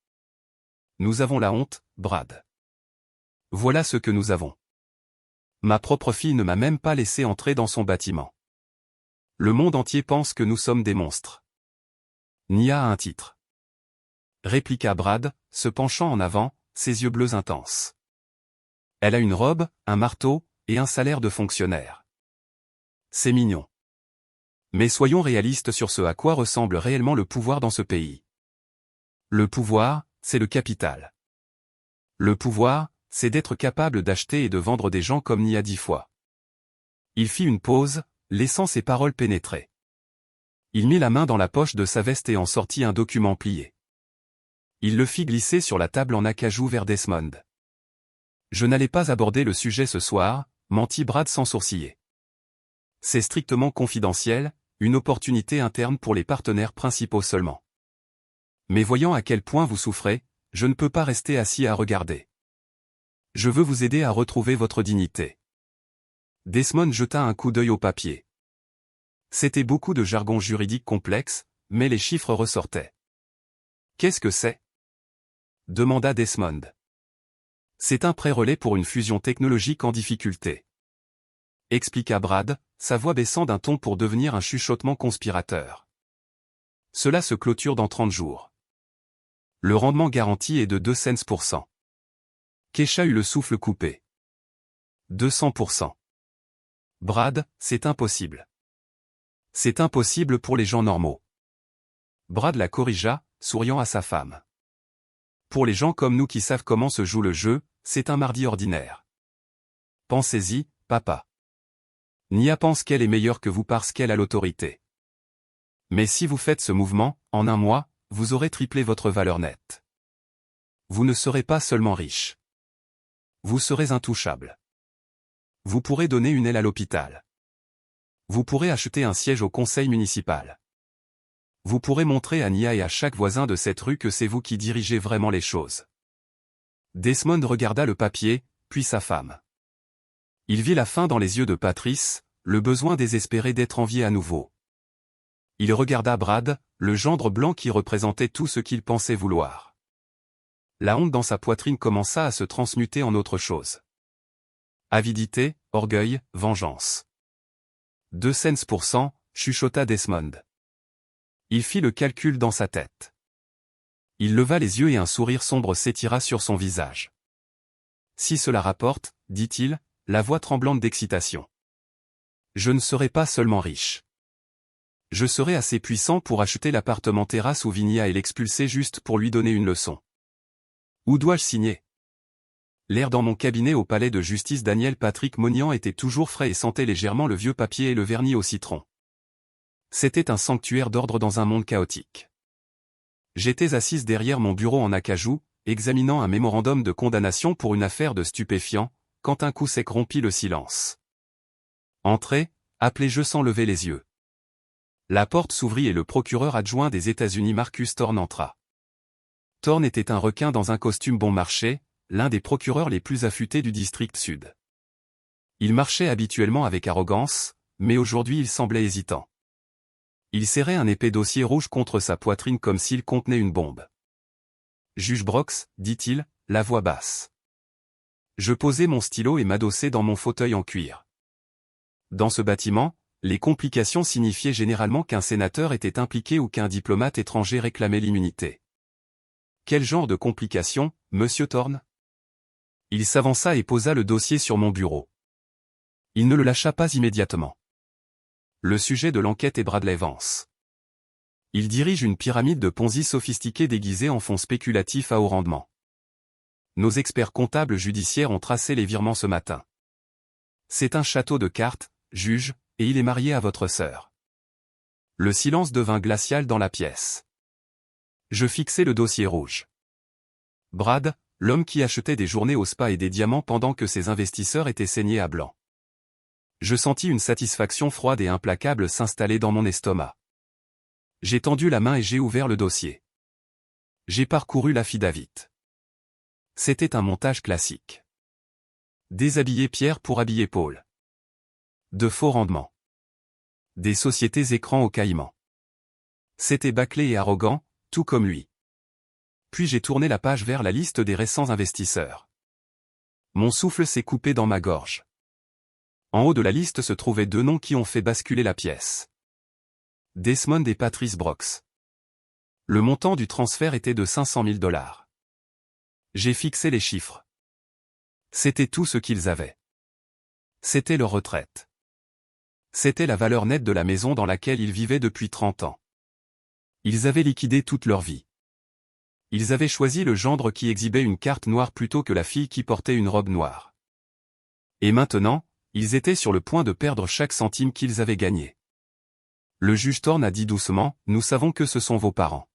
« Nous avons la honte, Brad. Voilà ce que nous avons. Ma propre fille ne m'a même pas laissé entrer dans son bâtiment. Le monde entier pense que nous sommes des monstres. Nia a un titre. » répliqua Brad, se penchant en avant, ses yeux bleus intenses. « Elle a une robe, un marteau, et un salaire de fonctionnaire. C'est mignon. Mais soyons réalistes sur ce à quoi ressemble réellement le pouvoir dans ce pays. Le pouvoir, c'est le capital. Le pouvoir, c'est d'être capable d'acheter et de vendre des gens comme Nia 10 fois. » Il fit une pause, laissant ses paroles pénétrer. Il mit la main dans la poche de sa veste et en sortit un document plié. Il le fit glisser sur la table en acajou vers Desmond. « Je n'allais pas aborder le sujet ce soir, » mentit Brad sans sourciller. « C'est strictement confidentiel, une opportunité interne pour les partenaires principaux seulement. Mais voyant à quel point vous souffrez, je ne peux pas rester assis à regarder. Je veux vous aider à retrouver votre dignité. » Desmond jeta un coup d'œil au papier. C'était beaucoup de jargon juridique complexe, mais les chiffres ressortaient. « Qu'est-ce que c'est ? » demanda Desmond. « C'est un pré-relais pour une fusion technologique en difficulté. » expliqua Brad, sa voix baissant d'un ton pour devenir un chuchotement conspirateur. « Cela se clôture dans 30 jours. Le rendement garanti est de 2 cents%. » Keisha eut le souffle coupé. 200%. Brad, c'est impossible. C'est impossible pour les gens normaux. Brad la corrigea, souriant à sa femme. Pour les gens comme nous qui savent comment se joue le jeu, c'est un mardi ordinaire. Pensez-y, papa. Nia pense qu'elle est meilleure que vous parce qu'elle a l'autorité. Mais si vous faites ce mouvement, en un mois, vous aurez triplé votre valeur nette. Vous ne serez pas seulement riche. Vous serez intouchable. Vous pourrez donner une aile à l'hôpital. Vous pourrez acheter un siège au conseil municipal. Vous pourrez montrer à Nia et à chaque voisin de cette rue que c'est vous qui dirigez vraiment les choses. Desmond regarda le papier, puis sa femme. Il vit la faim dans les yeux de Patrice, le besoin désespéré d'être envié à nouveau. Il regarda Brad, le gendre blanc qui représentait tout ce qu'il pensait vouloir. La honte dans sa poitrine commença à se transmuter en autre chose. Avidité, orgueil, vengeance. 2 cents%, chuchota Desmond. Il fit le calcul dans sa tête. Il leva les yeux et un sourire sombre s'étira sur son visage. « Si cela rapporte, dit-il, la voix tremblante d'excitation. Je ne serai pas seulement riche. Je serai assez puissant pour acheter l'appartement terrasse où Vigna et l'expulser juste pour lui donner une leçon. Où dois-je signer ? » L'air dans mon cabinet au palais de justice Daniel Patrick Moignan était toujours frais et sentait légèrement le vieux papier et le vernis au citron. C'était un sanctuaire d'ordre dans un monde chaotique. J'étais assise derrière mon bureau en acajou, examinant un mémorandum de condamnation pour une affaire de stupéfiants, quand un coup sec rompit le silence. « Entrez » appelai-je sans lever les yeux. La porte s'ouvrit et le procureur adjoint des États-Unis Marcus Thorne entra. Thorne était un requin dans un costume bon marché, l'un des procureurs les plus affûtés du district sud. Il marchait habituellement avec arrogance, mais aujourd'hui il semblait hésitant. Il serrait un épais dossier rouge contre sa poitrine comme s'il contenait une bombe. Juge Brox, dit-il, la voix basse. Je posai mon stylo et m'adossai dans mon fauteuil en cuir. Dans ce bâtiment, les complications signifiaient généralement qu'un sénateur était impliqué ou qu'un diplomate étranger réclamait l'immunité. Quel genre de complications, monsieur Thorne? Il s'avança et posa le dossier sur mon bureau. Il ne le lâcha pas immédiatement. Le sujet de l'enquête est Bradley Vance. Il dirige une pyramide de Ponzi sophistiquée déguisée en fonds spéculatifs à haut rendement. Nos experts comptables judiciaires ont tracé les virements ce matin. C'est un château de cartes, juge, et il est marié à votre sœur. Le silence devint glacial dans la pièce. Je fixai le dossier rouge. Brad, l'homme qui achetait des journées au spa et des diamants pendant que ses investisseurs étaient saignés à blanc. Je sentis une satisfaction froide et implacable s'installer dans mon estomac. J'ai tendu la main et j'ai ouvert le dossier. J'ai parcouru l'affidavit. C'était un montage classique. Déshabiller Pierre pour habiller Paul. De faux rendements. Des sociétés écrans au Caïman. C'était bâclé et arrogant, tout comme lui. Puis j'ai tourné la page vers la liste des récents investisseurs. Mon souffle s'est coupé dans ma gorge. En haut de la liste se trouvaient deux noms qui ont fait basculer la pièce. Desmond et Patrice Brox. Le montant du transfert était de 500 000 $. J'ai fixé les chiffres. C'était tout ce qu'ils avaient. C'était leur retraite. C'était la valeur nette de la maison dans laquelle ils vivaient depuis 30 ans. Ils avaient liquidé toute leur vie. Ils avaient choisi le gendre qui exhibait une carte noire plutôt que la fille qui portait une robe noire. Et maintenant, ils étaient sur le point de perdre chaque centime qu'ils avaient gagné. Le juge Thorne a dit doucement, « Nous savons que ce sont vos parents.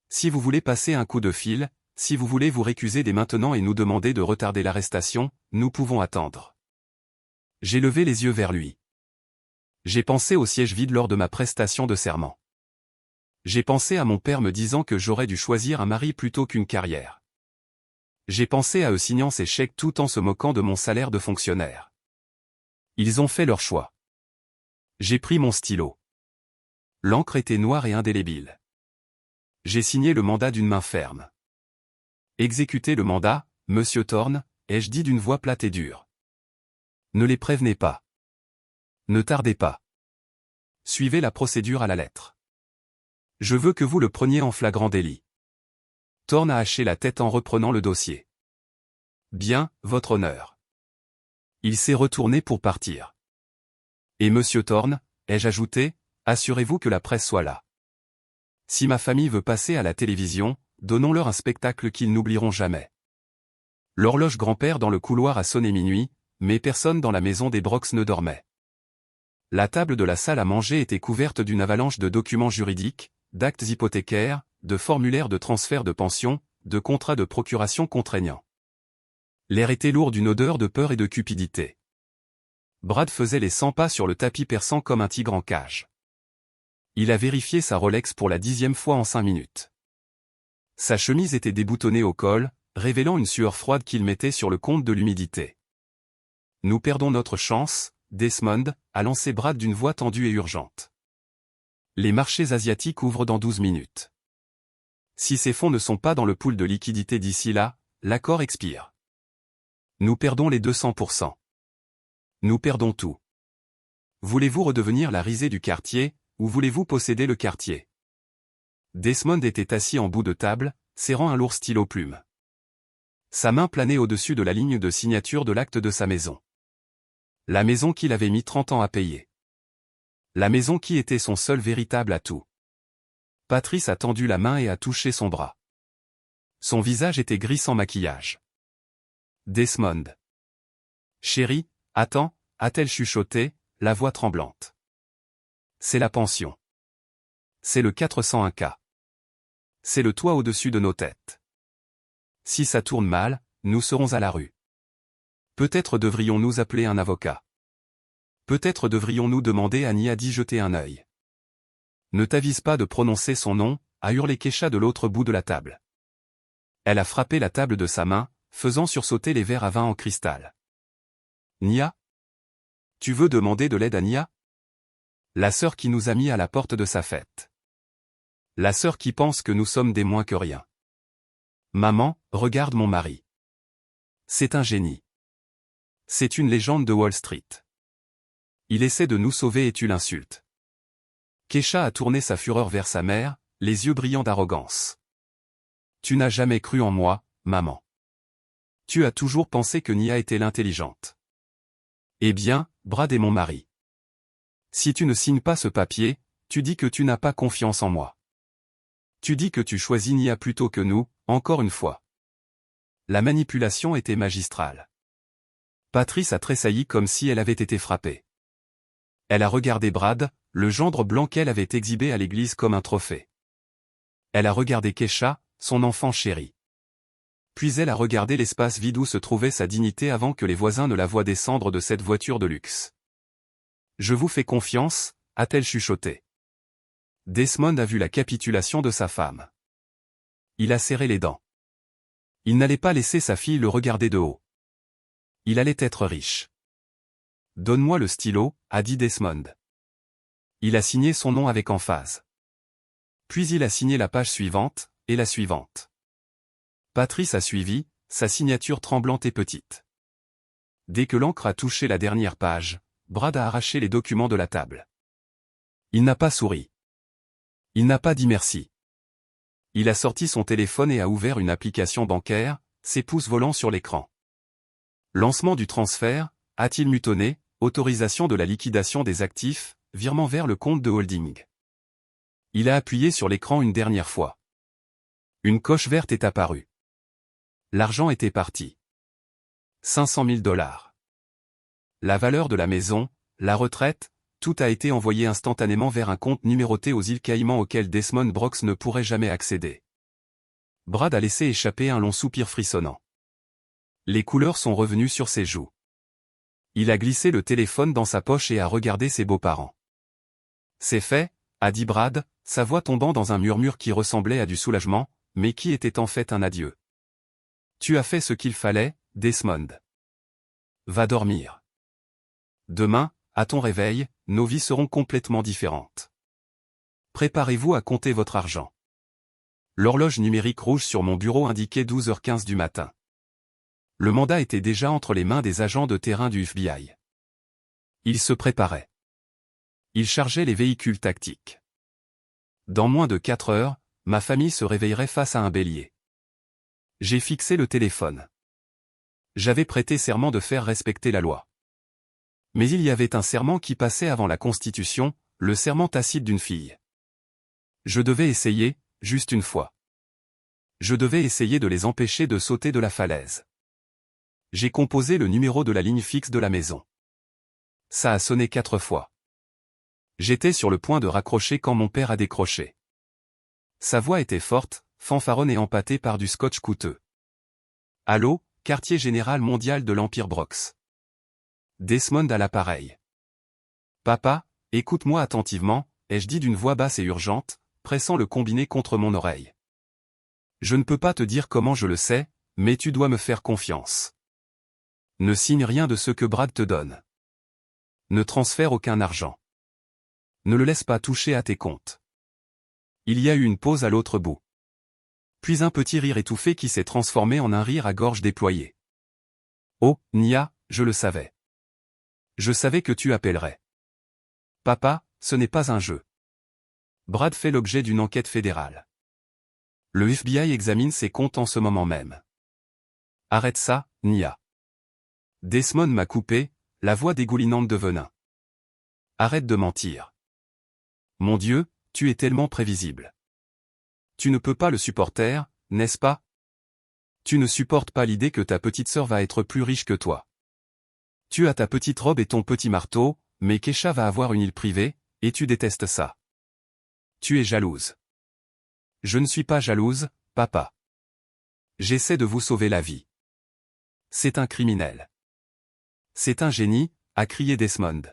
Si vous voulez passer un coup de fil, si vous voulez vous récuser dès maintenant et nous demander de retarder l'arrestation, nous pouvons attendre. » J'ai levé les yeux vers lui. J'ai pensé au siège vide lors de ma prestation de serment. J'ai pensé à mon père me disant que j'aurais dû choisir un mari plutôt qu'une carrière. J'ai pensé à eux signant ces chèques tout en se moquant de mon salaire de fonctionnaire. Ils ont fait leur choix. J'ai pris mon stylo. L'encre était noire et indélébile. J'ai signé le mandat d'une main ferme. Exécutez le mandat, monsieur Thorne, ai-je dit d'une voix plate et dure. Ne les prévenez pas. Ne tardez pas. Suivez la procédure à la lettre. Je veux que vous le preniez en flagrant délit. Thorne a haché la tête en reprenant le dossier. Bien, votre honneur. Il s'est retourné pour partir. Et monsieur Thorne, ai-je ajouté, assurez-vous que la presse soit là. Si ma famille veut passer à la télévision, donnons-leur un spectacle qu'ils n'oublieront jamais. L'horloge grand-père dans le couloir a sonné minuit, mais personne dans la maison des Brox ne dormait. La table de la salle à manger était couverte d'une avalanche de documents juridiques, d'actes hypothécaires, de formulaires de transfert de pension, de contrats de procuration contraignants. L'air était lourd d'une odeur de peur et de cupidité. Brad faisait les 100 pas sur le tapis perçant comme un tigre en cage. Il a vérifié sa Rolex pour la 10e fois en 5 minutes. Sa chemise était déboutonnée au col, révélant une sueur froide qu'il mettait sur le compte de l'humidité. Nous perdons notre chance, Desmond, a lancé Brad d'une voix tendue et urgente. Les marchés asiatiques ouvrent dans 12 minutes. Si ces fonds ne sont pas dans le pool de liquidité d'ici là, l'accord expire. Nous perdons les 200%. Nous perdons tout. Voulez-vous redevenir la risée du quartier, ou voulez-vous posséder le quartier? Desmond était assis en bout de table, serrant un lourd stylo plume. Sa main planait au-dessus de la ligne de signature de l'acte de sa maison. La maison qu'il avait mis 30 ans à payer. La maison qui était son seul véritable atout. Patrice a tendu la main et a touché son bras. Son visage était gris sans maquillage. Desmond. Chérie, attends, a-t-elle chuchoté, la voix tremblante. C'est la pension. C'est le 401K. C'est le toit au-dessus de nos têtes. Si ça tourne mal, nous serons à la rue. Peut-être devrions-nous appeler un avocat. Peut-être devrions-nous demander à Nia d'y jeter un œil. Ne t'avise pas de prononcer son nom, a hurlé Kesha de l'autre bout de la table. Elle a frappé la table de sa main, faisant sursauter les verres à vin en cristal. Nia? Tu veux demander de l'aide à Nia? La sœur qui nous a mis à la porte de sa fête. La sœur qui pense que nous sommes des moins que rien. Maman, regarde mon mari. C'est un génie. C'est une légende de Wall Street. Il essaie de nous sauver et tu l'insultes. Kesha a tourné sa fureur vers sa mère, les yeux brillants d'arrogance. Tu n'as jamais cru en moi, maman. Tu as toujours pensé que Nia était l'intelligente. Eh bien, Brad est mon mari. Si tu ne signes pas ce papier, tu dis que tu n'as pas confiance en moi. Tu dis que tu choisis Nia plutôt que nous, encore une fois. La manipulation était magistrale. Patrice a tressailli comme si elle avait été frappée. Elle a regardé Brad, le gendre blanc qu'elle avait exhibé à l'église comme un trophée. Elle a regardé Kesha, son enfant chéri. Puis elle a regardé l'espace vide où se trouvait sa dignité avant que les voisins ne la voient descendre de cette voiture de luxe. Je vous fais confiance, a-t-elle chuchoté. Desmond a vu la capitulation de sa femme. Il a serré les dents. Il n'allait pas laisser sa fille le regarder de haut. Il allait être riche. Donne-moi le stylo, a dit Desmond. Il a signé son nom avec emphase. Puis il a signé la page suivante, et la suivante. Patrice a suivi, sa signature tremblante et petite. Dès que l'encre a touché la dernière page, Brad a arraché les documents de la table. Il n'a pas souri. Il n'a pas dit merci. Il a sorti son téléphone et a ouvert une application bancaire, ses pouces volant sur l'écran. Lancement du transfert, a-t-il mutonné, autorisation de la liquidation des actifs, virement vers le compte de holding. Il a appuyé sur l'écran une dernière fois. Une coche verte est apparue. L'argent était parti. 500 000 $. La valeur de la maison, la retraite, tout a été envoyé instantanément vers un compte numéroté aux îles Caïmans auquel Desmond Brooks ne pourrait jamais accéder. Brad a laissé échapper un long soupir frissonnant. Les couleurs sont revenues sur ses joues. Il a glissé le téléphone dans sa poche et a regardé ses beaux-parents. C'est fait, a dit Brad, sa voix tombant dans un murmure qui ressemblait à du soulagement, mais qui était en fait un adieu. Tu as fait ce qu'il fallait, Desmond. Va dormir. Demain, à ton réveil, nos vies seront complètement différentes. Préparez-vous à compter votre argent. L'horloge numérique rouge sur mon bureau indiquait 12h15 du matin. Le mandat était déjà entre les mains des agents de terrain du FBI. Ils se préparaient. Ils chargeaient les véhicules tactiques. Dans moins de 4 heures, ma famille se réveillerait face à un bélier. J'ai fixé le téléphone. J'avais prêté serment de faire respecter la loi. Mais il y avait un serment qui passait avant la Constitution, le serment tacite d'une fille. Je devais essayer, juste une fois. Je devais essayer de les empêcher de sauter de la falaise. J'ai composé le numéro de la ligne fixe de la maison. Ça a sonné 4 fois. J'étais sur le point de raccrocher quand mon père a décroché. Sa voix était forte, fanfaronne et empâtée par du scotch coûteux. Allô, quartier général mondial de l'Empire Brooks. Desmond à l'appareil. Papa, écoute-moi attentivement, ai-je dit d'une voix basse et urgente, pressant le combiné contre mon oreille. Je ne peux pas te dire comment je le sais, mais tu dois me faire confiance. Ne signe rien de ce que Brad te donne. Ne transfère aucun argent. Ne le laisse pas toucher à tes comptes. Il y a eu une pause à l'autre bout. Puis un petit rire étouffé qui s'est transformé en un rire à gorge déployée. Oh, Nia, je le savais. Je savais que tu appellerais. Papa, ce n'est pas un jeu. Brad fait l'objet d'une enquête fédérale. Le FBI examine ses comptes en ce moment même. Arrête ça, Nia. Desmond m'a coupé, la voix dégoulinante de venin. Arrête de mentir. Mon Dieu, tu es tellement prévisible. Tu ne peux pas le supporter, n'est-ce pas? Tu ne supportes pas l'idée que ta petite sœur va être plus riche que toi. Tu as ta petite robe et ton petit marteau, mais Kesha va avoir une île privée, et tu détestes ça. Tu es jalouse. Je ne suis pas jalouse, papa. J'essaie de vous sauver la vie. C'est un criminel. C'est un génie, a crié Desmond.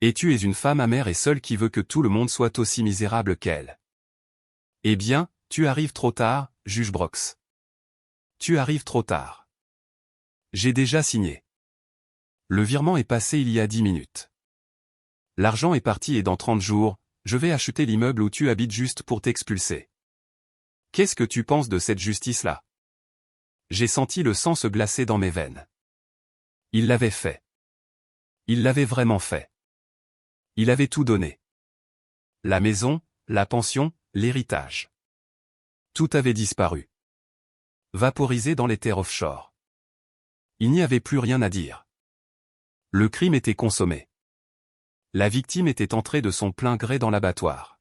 Et tu es une femme amère et seule qui veut que tout le monde soit aussi misérable qu'elle. Eh bien, tu arrives trop tard, juge Brooks. Tu arrives trop tard. J'ai déjà signé. Le virement est passé il y a 10 minutes. L'argent est parti et dans 30 jours, je vais acheter l'immeuble où tu habites juste pour t'expulser. Qu'est-ce que tu penses de cette justice-là? J'ai senti le sang se glacer dans mes veines. Il l'avait fait. Il l'avait vraiment fait. Il avait tout donné. La maison, la pension, l'héritage. Tout avait disparu. Vaporisé dans les terres offshore. Il n'y avait plus rien à dire. Le crime était consommé. La victime était entrée de son plein gré dans l'abattoir.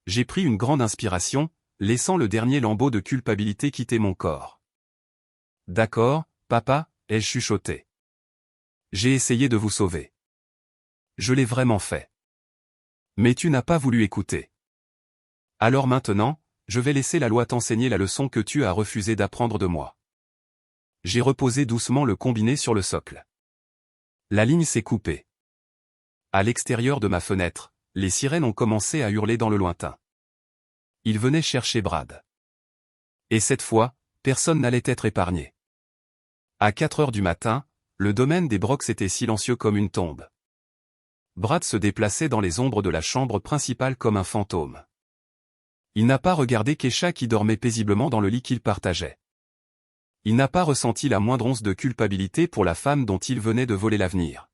J'ai pris une grande inspiration, laissant le dernier lambeau de culpabilité quitter mon corps. D'accord, papa, ai-je chuchoté. J'ai essayé de vous sauver. Je l'ai vraiment fait. Mais tu n'as pas voulu écouter. Alors maintenant, je vais laisser la loi t'enseigner la leçon que tu as refusé d'apprendre de moi. J'ai reposé doucement le combiné sur le socle. La ligne s'est coupée. À l'extérieur de ma fenêtre, les sirènes ont commencé à hurler dans le lointain. Ils venaient chercher Brad. Et cette fois, personne n'allait être épargné. À 4 heures du matin, le domaine des Brox était silencieux comme une tombe. Brad se déplaçait dans les ombres de la chambre principale comme un fantôme. Il n'a pas regardé Keisha qui dormait paisiblement dans le lit qu'il partageait. Il n'a pas ressenti la moindre once de culpabilité pour la femme dont il venait de voler l'avenir.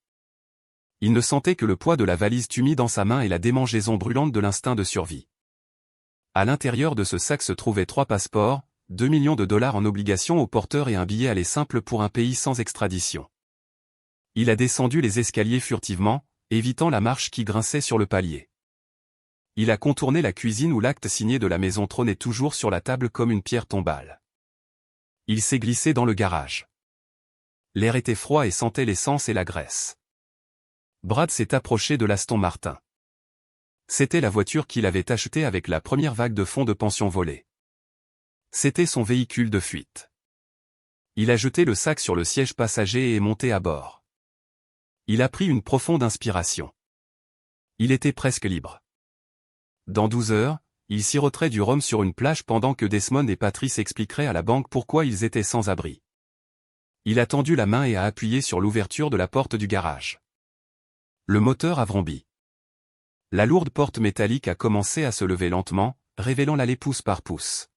Il ne sentait que le poids de la valise tumie dans sa main et la démangeaison brûlante de l'instinct de survie. À l'intérieur de ce sac se trouvaient 3 passeports, 2 millions de dollars en obligations au porteur et un billet aller simple pour un pays sans extradition. Il a descendu les escaliers furtivement, évitant la marche qui grinçait sur le palier. Il a contourné la cuisine où l'acte signé de la maison trônait toujours sur la table comme une pierre tombale. Il s'est glissé dans le garage. L'air était froid et sentait l'essence et la graisse. Brad s'est approché de l'Aston Martin. C'était la voiture qu'il avait achetée avec la première vague de fonds de pension volés. C'était son véhicule de fuite. Il a jeté le sac sur le siège passager et est monté à bord. Il a pris une profonde inspiration. Il était presque libre. Dans 12 heures, il siroterait du rhum sur une plage pendant que Desmond et Patrice expliqueraient à la banque pourquoi ils étaient sans abri. Il a tendu la main et a appuyé sur l'ouverture de la porte du garage. Le moteur a vrombé. La lourde porte métallique a commencé à se lever lentement, révélant l'allée pouce par pouce.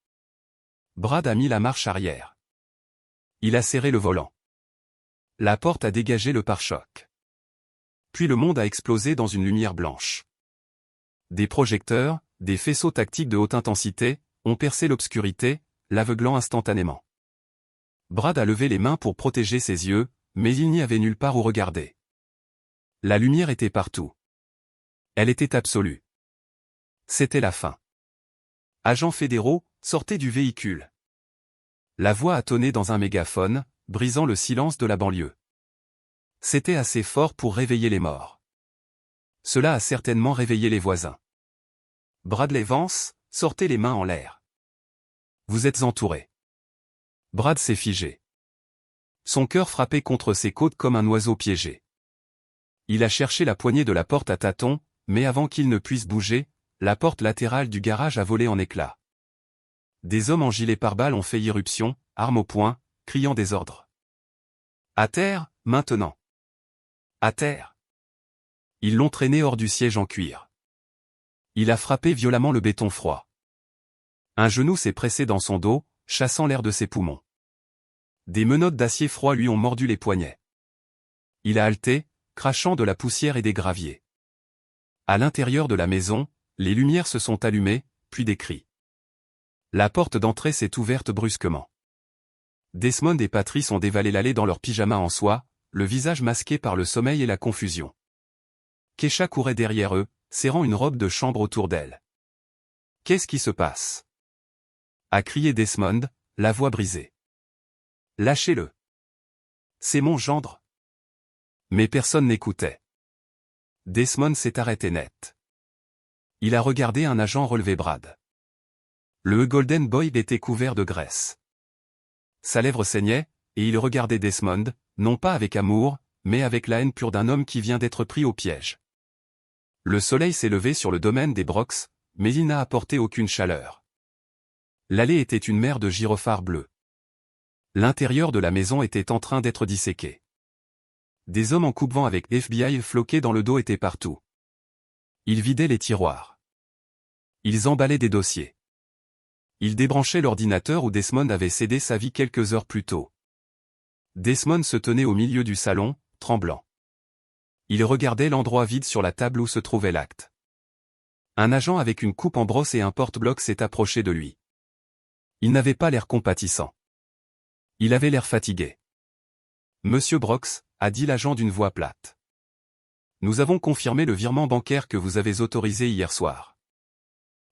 Brad a mis la marche arrière. Il a serré le volant. La porte a dégagé le pare-choc. Puis le monde a explosé dans une lumière blanche. Des projecteurs, des faisceaux tactiques de haute intensité, ont percé l'obscurité, l'aveuglant instantanément. Brad a levé les mains pour protéger ses yeux, mais il n'y avait nulle part où regarder. La lumière était partout. Elle était absolue. C'était la fin. Agents fédéraux, sortez du véhicule. La voix a tonné dans un mégaphone, brisant le silence de la banlieue. C'était assez fort pour réveiller les morts. Cela a certainement réveillé les voisins. Bradley Vance, sortez les mains en l'air. Vous êtes entourés. Brad s'est figé. Son cœur frappait contre ses côtes comme un oiseau piégé. Il a cherché la poignée de la porte à tâtons, mais avant qu'il ne puisse bouger, la porte latérale du garage a volé en éclats. Des hommes en gilet pare-balles ont fait irruption, armes au poing, criant des ordres. À terre, maintenant. À terre. Ils l'ont traîné hors du siège en cuir. Il a frappé violemment le béton froid. Un genou s'est pressé dans son dos, chassant l'air de ses poumons. Des menottes d'acier froid lui ont mordu les poignets. Il a haleté, crachant de la poussière et des graviers. À l'intérieur de la maison, les lumières se sont allumées, puis des cris. La porte d'entrée s'est ouverte brusquement. Desmond et Patrice ont dévalé l'allée dans leur pyjama en soie, le visage masqué par le sommeil et la confusion. Keisha courait derrière eux, serrant une robe de chambre autour d'elle. « Qu'est-ce qui se passe ?» a crié Desmond, la voix brisée. « Lâchez-le. C'est mon gendre. » Mais personne n'écoutait. Desmond s'est arrêté net. Il a regardé un agent relever Brad. Le Golden Boy était couvert de graisse. Sa lèvre saignait, et il regardait Desmond, non pas avec amour, mais avec la haine pure d'un homme qui vient d'être pris au piège. Le soleil s'est levé sur le domaine des Brox, mais il n'a apporté aucune chaleur. L'allée était une mer de gyrophares bleus. L'intérieur de la maison était en train d'être disséqué. Des hommes en coupe-vent avec FBI floqués dans le dos étaient partout. Ils vidaient les tiroirs. Ils emballaient des dossiers. Ils débranchaient l'ordinateur où Desmond avait cédé sa vie quelques heures plus tôt. Desmond se tenait au milieu du salon, tremblant. Il regardait l'endroit vide sur la table où se trouvait l'acte. Un agent avec une coupe en brosse et un porte-bloc s'est approché de lui. Il n'avait pas l'air compatissant. Il avait l'air fatigué. « Monsieur Brox », a dit l'agent d'une voix plate. « Nous avons confirmé le virement bancaire que vous avez autorisé hier soir.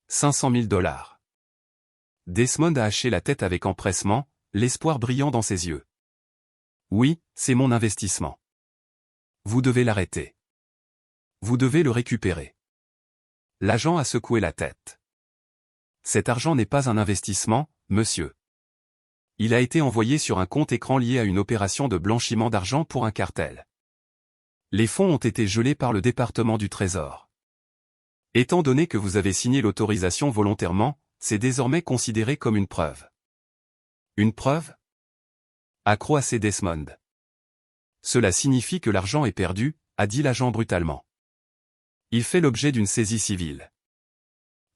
500 000 $. Desmond a haché la tête avec empressement, l'espoir brillant dans ses yeux. « Oui, c'est mon investissement. Vous devez l'arrêter. Vous devez le récupérer. » L'agent a secoué la tête. « Cet argent n'est pas un investissement, monsieur. Il a été envoyé sur un compte écran lié à une opération de blanchiment d'argent pour un cartel. Les fonds ont été gelés par le département du Trésor. Étant donné que vous avez signé l'autorisation volontairement, c'est désormais considéré comme une preuve. » « Une preuve ?» a croassé Desmond. « Cela signifie que l'argent est perdu, » a dit l'agent brutalement. « Il fait l'objet d'une saisie civile.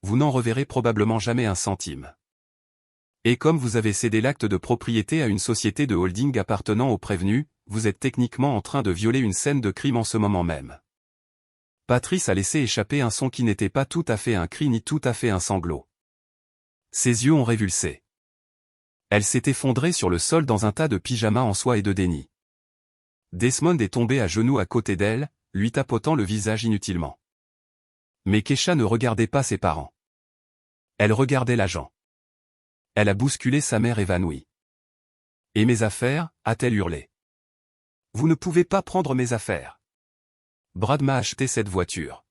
Vous n'en reverrez probablement jamais un centime. Et comme vous avez cédé l'acte de propriété à une société de holding appartenant au prévenu, vous êtes techniquement en train de violer une scène de crime en ce moment même. » Patrice a laissé échapper un son qui n'était pas tout à fait un cri ni tout à fait un sanglot. Ses yeux ont révulsé. Elle s'est effondrée sur le sol dans un tas de pyjamas en soie et de déni. Desmond est tombé à genoux à côté d'elle, lui tapotant le visage inutilement. Mais Keisha ne regardait pas ses parents. Elle regardait l'agent. Elle a bousculé sa mère évanouie. « Et mes affaires ?» a-t-elle hurlé. « Vous ne pouvez pas prendre mes affaires. Brad m'a acheté cette voiture.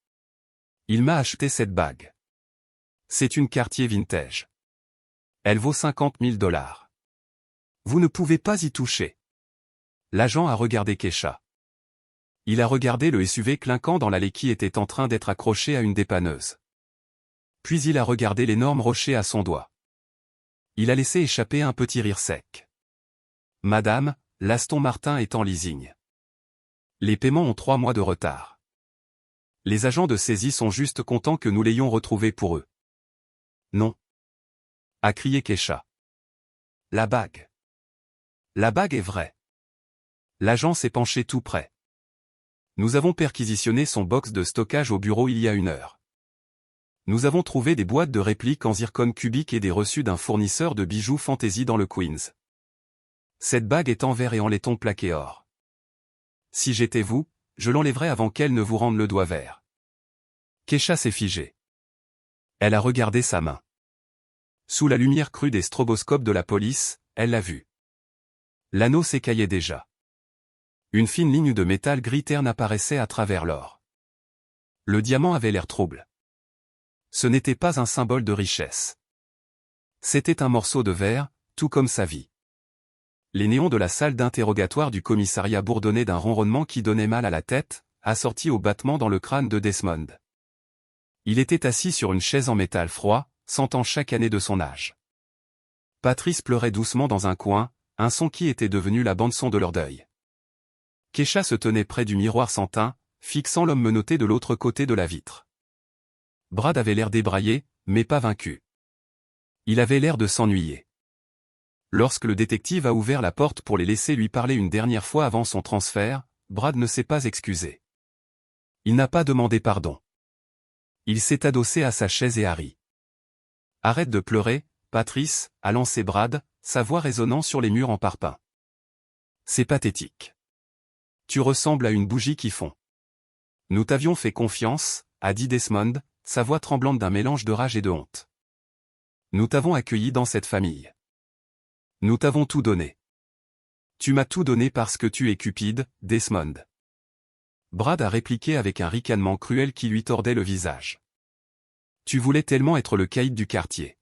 Il m'a acheté cette bague. C'est une Cartier vintage. Elle vaut 50 000 $. Vous ne pouvez pas y toucher. » L'agent a regardé Keisha. Il a regardé le SUV clinquant dans l'allée qui était en train d'être accroché à une dépanneuse. Puis il a regardé l'énorme rocher à son doigt. Il a laissé échapper un petit rire sec. « Madame, l'Aston Martin est en leasing. Les paiements ont 3 mois de retard. Les agents de saisie sont juste contents que nous l'ayons retrouvé pour eux. »« Non. » a crié Keisha. « La bague. La bague est vraie. » L'agent s'est penché tout près. « Nous avons perquisitionné son box de stockage au bureau il y a 1 heure. Nous avons trouvé des boîtes de répliques en zircone cubique et des reçus d'un fournisseur de bijoux fantaisie dans le Queens. Cette bague est en verre et en laiton plaqué or. Si j'étais vous, je l'enlèverais avant qu'elle ne vous rende le doigt vert. » Keisha s'est figée. Elle a regardé sa main. Sous la lumière crue des stroboscopes de la police, elle l'a vu. L'anneau s'écaillait déjà. Une fine ligne de métal gris terne apparaissait à travers l'or. Le diamant avait l'air trouble. Ce n'était pas un symbole de richesse. C'était un morceau de verre, tout comme sa vie. Les néons de la salle d'interrogatoire du commissariat bourdonnaient d'un ronronnement qui donnait mal à la tête, assorti au battement dans le crâne de Desmond. Il était assis sur une chaise en métal froid, sentant chaque année de son âge. Patrice pleurait doucement dans un coin, un son qui était devenu la bande-son de leur deuil. Keisha se tenait près du miroir sans teint, fixant l'homme menotté de l'autre côté de la vitre. Brad avait l'air débraillé, mais pas vaincu. Il avait l'air de s'ennuyer. Lorsque le détective a ouvert la porte pour les laisser lui parler une dernière fois avant son transfert, Brad ne s'est pas excusé. Il n'a pas demandé pardon. Il s'est adossé à sa chaise et a ri. « Arrête de pleurer, Patrice », a lancé Brad, sa voix résonnant sur les murs en parpaing. « C'est pathétique. Tu ressembles à une bougie qui fond. »« Nous t'avions fait confiance », a dit Desmond, sa voix tremblante d'un mélange de rage et de honte. « Nous t'avons accueilli dans cette famille. Nous t'avons tout donné. Tu m'as tout donné parce que tu es cupide, Desmond. » Brad a répliqué avec un ricanement cruel qui lui tordait le visage. « Tu voulais tellement être le caïd du quartier.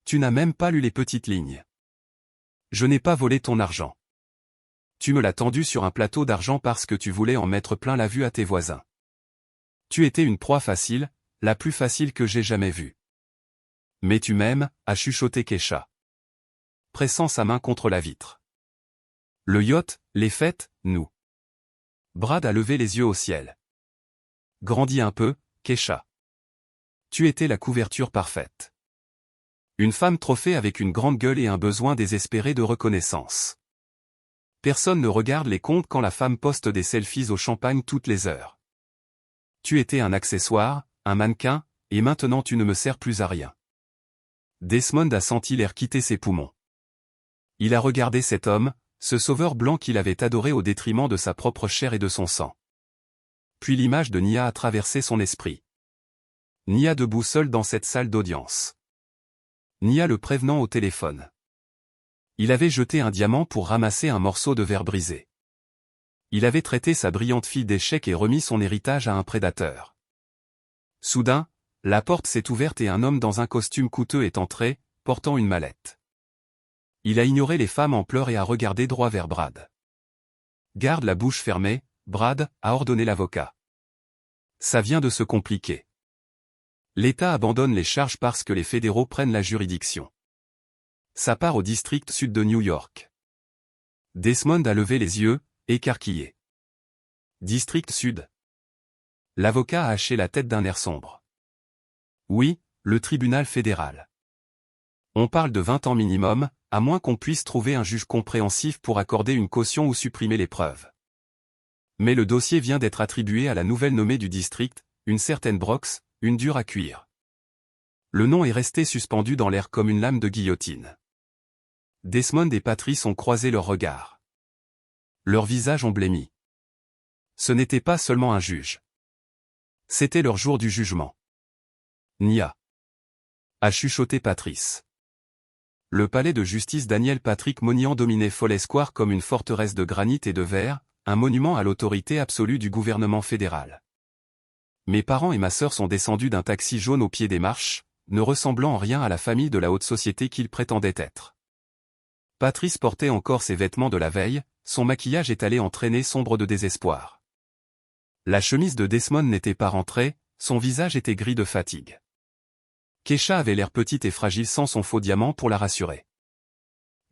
Tu n'as même pas lu les petites lignes. Je n'ai pas volé ton argent. Tu me l'as tendu sur un plateau d'argent parce que tu voulais en mettre plein la vue à tes voisins. Tu étais une proie facile, la plus facile que j'ai jamais vue. Mais tu m'aimes, » a chuchoté Keisha, pressant sa main contre la vitre. « Le yacht, les fêtes, nous. Brad a levé les yeux au ciel. Grandis un peu, Kesha. Tu étais la couverture parfaite. Une femme trophée avec une grande gueule et un besoin désespéré de reconnaissance. Personne ne regarde les comptes quand la femme poste des selfies au champagne toutes les heures. Tu étais un accessoire, un mannequin, et maintenant tu ne me sers plus à rien. Desmond a senti l'air quitter ses poumons. Il a regardé cet homme, ce sauveur blanc qu'il avait adoré au détriment de sa propre chair et de son sang. Puis l'image de Nia a traversé son esprit. Nia debout seule dans cette salle d'audience. Nia le prévenant au téléphone. Il avait jeté un diamant pour ramasser un morceau de verre brisé. Il avait traité sa brillante fille d'échec et remis son héritage à un prédateur. Soudain, la porte s'est ouverte et un homme dans un costume coûteux est entré, portant une mallette. Il a ignoré les femmes en pleurs et a regardé droit vers Brad. Garde la bouche fermée, Brad, a ordonné l'avocat. Ça vient de se compliquer. L'État abandonne les charges parce que les fédéraux prennent la juridiction. Ça part au district sud de New York. Desmond a levé les yeux, écarquillé. District sud. L'avocat a haché la tête d'un air sombre. Oui, le tribunal fédéral. On parle de 20 ans minimum, à moins qu'on puisse trouver un juge compréhensif pour accorder une caution ou supprimer les preuves. Mais le dossier vient d'être attribué à la nouvelle nommée du district, une certaine Brox, une dure à cuire. Le nom est resté suspendu dans l'air comme une lame de guillotine. Desmond et Patrice ont croisé leurs regards. Leurs visages ont blêmi. Ce n'était pas seulement un juge. C'était leur jour du jugement. Nia. A chuchoté Patrice. Le palais de justice Daniel Patrick Moynihan dominait Foley Square comme une forteresse de granit et de verre, un monument à l'autorité absolue du gouvernement fédéral. Mes parents et ma sœur sont descendus d'un taxi jaune au pied des marches, ne ressemblant en rien à la famille de la haute société qu'ils prétendaient être. Patrice portait encore ses vêtements de la veille, son maquillage étalé en traînées sombres de désespoir. La chemise de Desmond n'était pas rentrée, son visage était gris de fatigue. Kesha avait l'air petite et fragile sans son faux diamant pour la rassurer.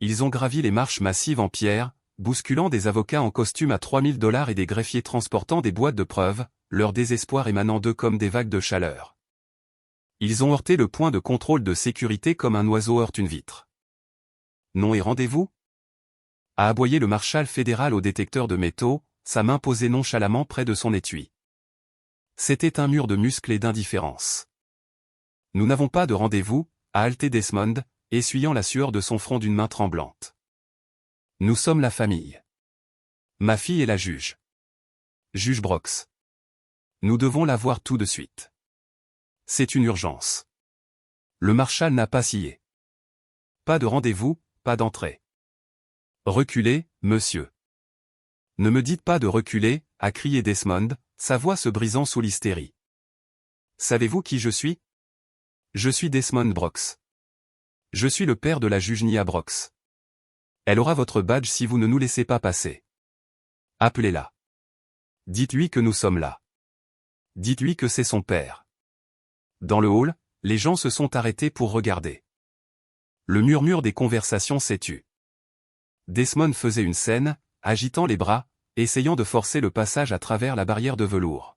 Ils ont gravi les marches massives en pierre, bousculant des avocats en costume à $3000 et des greffiers transportant des boîtes de preuves, leur désespoir émanant d'eux comme des vagues de chaleur. Ils ont heurté le point de contrôle de sécurité comme un oiseau heurte une vitre. Nom et rendez-vous ? A aboyé le marshal fédéral au détecteur de métaux, sa main posée nonchalamment près de son étui. C'était un mur de muscles et d'indifférence. Nous n'avons pas de rendez-vous, a haleté Desmond, essuyant la sueur de son front d'une main tremblante. Nous sommes la famille. Ma fille est la juge. Juge Brox. Nous devons la voir tout de suite. C'est une urgence. Le marshal n'a pas scié. Pas de rendez-vous, pas d'entrée. Reculez, monsieur. Ne me dites pas de reculer, a crié Desmond, sa voix se brisant sous l'hystérie. Savez-vous qui je suis ? Je suis Desmond Brox. Je suis le père de la juge Nia Brox. Elle aura votre badge si vous ne nous laissez pas passer. Appelez-la. Dites-lui que nous sommes là. Dites-lui que c'est son père. Dans le hall, les gens se sont arrêtés pour regarder. Le murmure des conversations s'est tu. Desmond faisait une scène, agitant les bras, essayant de forcer le passage à travers la barrière de velours.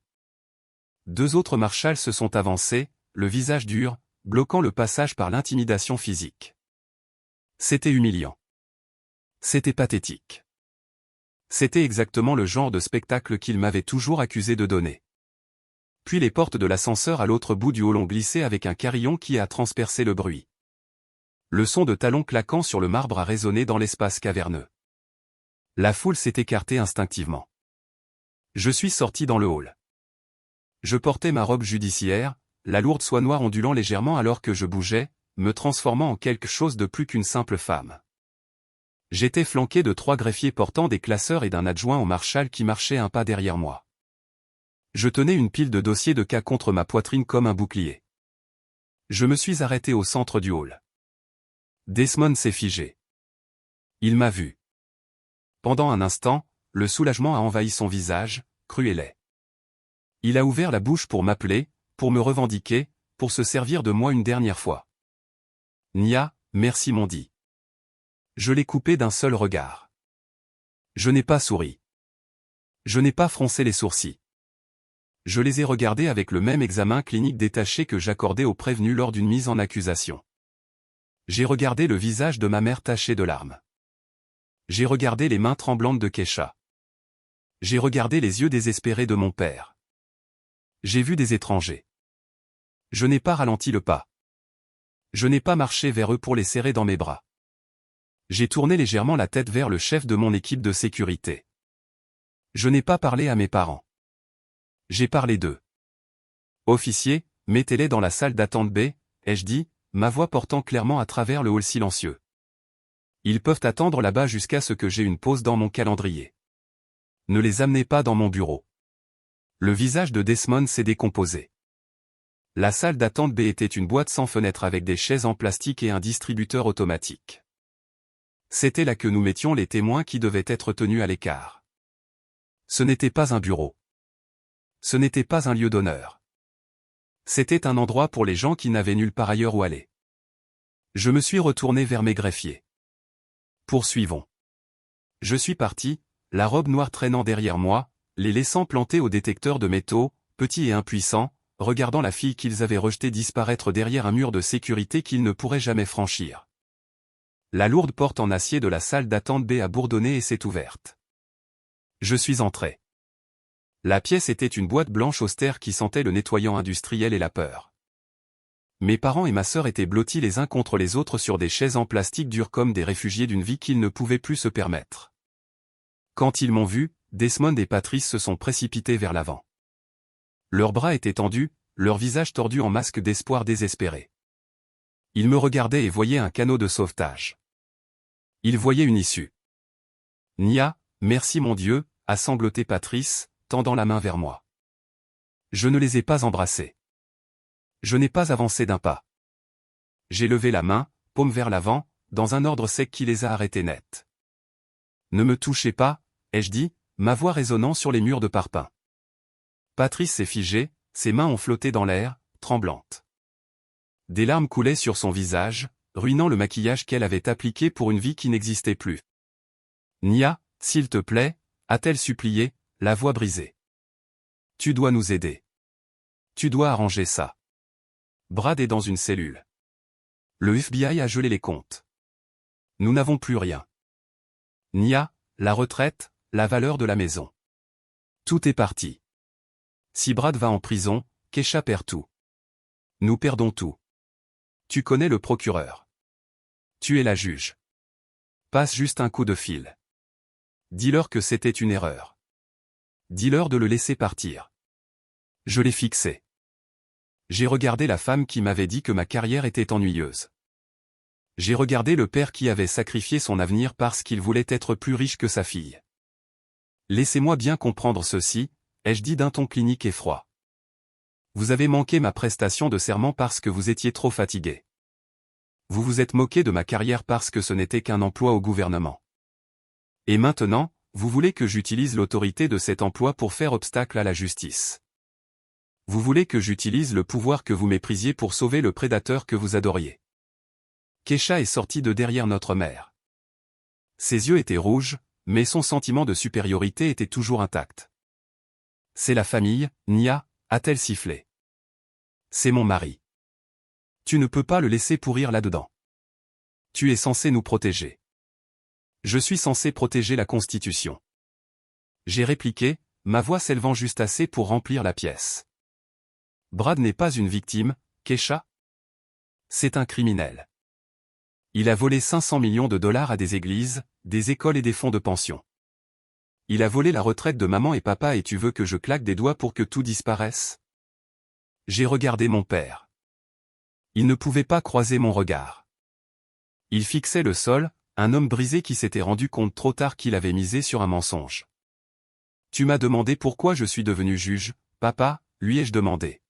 Deux autres marshals se sont avancés, le visage dur, bloquant le passage par l'intimidation physique. C'était humiliant. C'était pathétique. C'était exactement le genre de spectacle qu'il m'avait toujours accusé de donner. Puis les portes de l'ascenseur à l'autre bout du hall ont glissé avec un carillon qui a transpercé le bruit. Le son de talons claquant sur le marbre a résonné dans l'espace caverneux. La foule s'est écartée instinctivement. Je suis sorti dans le hall. Je portais ma robe judiciaire, la lourde soie noire ondulant légèrement alors que je bougeais, me transformant en quelque chose de plus qu'une simple femme. J'étais flanqué de 3 greffiers portant des classeurs et d'un adjoint au marshal qui marchait un pas derrière moi. Je tenais une pile de dossiers de cas contre ma poitrine comme un bouclier. Je me suis arrêté au centre du hall. Desmond s'est figé. Il m'a vu. Pendant un instant, le soulagement a envahi son visage, cru et laid. Il a ouvert la bouche pour m'appeler, pour me revendiquer, pour se servir de moi une dernière fois. Nia, merci m'ont dit. Je l'ai coupé d'un seul regard. Je n'ai pas souri. Je n'ai pas froncé les sourcils. Je les ai regardés avec le même examen clinique détaché que j'accordais aux prévenus lors d'une mise en accusation. J'ai regardé le visage de ma mère taché de larmes. J'ai regardé les mains tremblantes de Keisha. J'ai regardé les yeux désespérés de mon père. J'ai vu des étrangers. Je n'ai pas ralenti le pas. Je n'ai pas marché vers eux pour les serrer dans mes bras. J'ai tourné légèrement la tête vers le chef de mon équipe de sécurité. Je n'ai pas parlé à mes parents. J'ai parlé d'eux. Officier, mettez-les dans la salle d'attente B, ai-je dit, ma voix portant clairement à travers le hall silencieux. Ils peuvent attendre là-bas jusqu'à ce que j'aie une pause dans mon calendrier. Ne les amenez pas dans mon bureau. Le visage de Desmond s'est décomposé. La salle d'attente B était une boîte sans fenêtre avec des chaises en plastique et un distributeur automatique. C'était là que nous mettions les témoins qui devaient être tenus à l'écart. Ce n'était pas un bureau. Ce n'était pas un lieu d'honneur. C'était un endroit pour les gens qui n'avaient nulle part ailleurs où aller. Je me suis retourné vers mes greffiers. Poursuivons. Je suis parti, la robe noire traînant derrière moi, les laissant plantés au détecteur de métaux, petits et impuissants, regardant la fille qu'ils avaient rejetée disparaître derrière un mur de sécurité qu'ils ne pourraient jamais franchir. La lourde porte en acier de la salle d'attente B a bourdonné et s'est ouverte. Je suis entré. La pièce était une boîte blanche austère qui sentait le nettoyant industriel et la peur. Mes parents et ma sœur étaient blottis les uns contre les autres sur des chaises en plastique dures comme des réfugiés d'une vie qu'ils ne pouvaient plus se permettre. Quand ils m'ont vu, Desmond et Patrice se sont précipités vers l'avant. Leurs bras étaient tendus, leurs visages tordus en masque d'espoir désespéré. Ils me regardaient et voyaient un canot de sauvetage. Ils voyaient une issue. Nia, merci mon Dieu, a sangloté Patrice, tendant la main vers moi. Je ne les ai pas embrassés. Je n'ai pas avancé d'un pas. J'ai levé la main, paume vers l'avant, dans un ordre sec qui les a arrêtés net. Ne me touchez pas, ai-je dit, ma voix résonnant sur les murs de parpaing. Patrice s'est figé, ses mains ont flotté dans l'air, tremblantes. Des larmes coulaient sur son visage, ruinant le maquillage qu'elle avait appliqué pour une vie qui n'existait plus. Nia, s'il te plaît, a-t-elle supplié, la voix brisée. Tu dois nous aider. Tu dois arranger ça. Brad est dans une cellule. Le FBI a gelé les comptes. Nous n'avons plus rien. Nia, la retraite, la valeur de la maison. Tout est parti. Si Brad va en prison, Keisha perd tout. Nous perdons tout. Tu connais le procureur. Tu es la juge. Passe juste un coup de fil. Dis-leur que c'était une erreur. Dis-leur de le laisser partir. Je l'ai fixé. J'ai regardé la femme qui m'avait dit que ma carrière était ennuyeuse. J'ai regardé le père qui avait sacrifié son avenir parce qu'il voulait être plus riche que sa fille. Laissez-moi bien comprendre ceci, ai-je dit d'un ton clinique et froid. Vous avez manqué ma prestation de serment parce que vous étiez trop fatigué. Vous vous êtes moqué de ma carrière parce que ce n'était qu'un emploi au gouvernement. Et maintenant, vous voulez que j'utilise l'autorité de cet emploi pour faire obstacle à la justice. Vous voulez que j'utilise le pouvoir que vous méprisiez pour sauver le prédateur que vous adoriez. Keisha est sortie de derrière notre mère. Ses yeux étaient rouges, mais son sentiment de supériorité était toujours intact. C'est la famille, Nia, a-t-elle sifflé. C'est mon mari. Tu ne peux pas le laisser pourrir là-dedans. Tu es censé nous protéger. Je suis censé protéger la Constitution. J'ai répliqué, ma voix s'élevant juste assez pour remplir la pièce. Brad n'est pas une victime, Keisha. C'est un criminel. Il a volé 500 millions de dollars à des églises, des écoles et des fonds de pension. Il a volé la retraite de maman et papa et tu veux que je claque des doigts pour que tout disparaisse? J'ai regardé mon père. Il ne pouvait pas croiser mon regard. Il fixait le sol, un homme brisé qui s'était rendu compte trop tard qu'il avait misé sur un mensonge. Tu m'as demandé pourquoi je suis devenu juge, papa, lui ai-je demandé.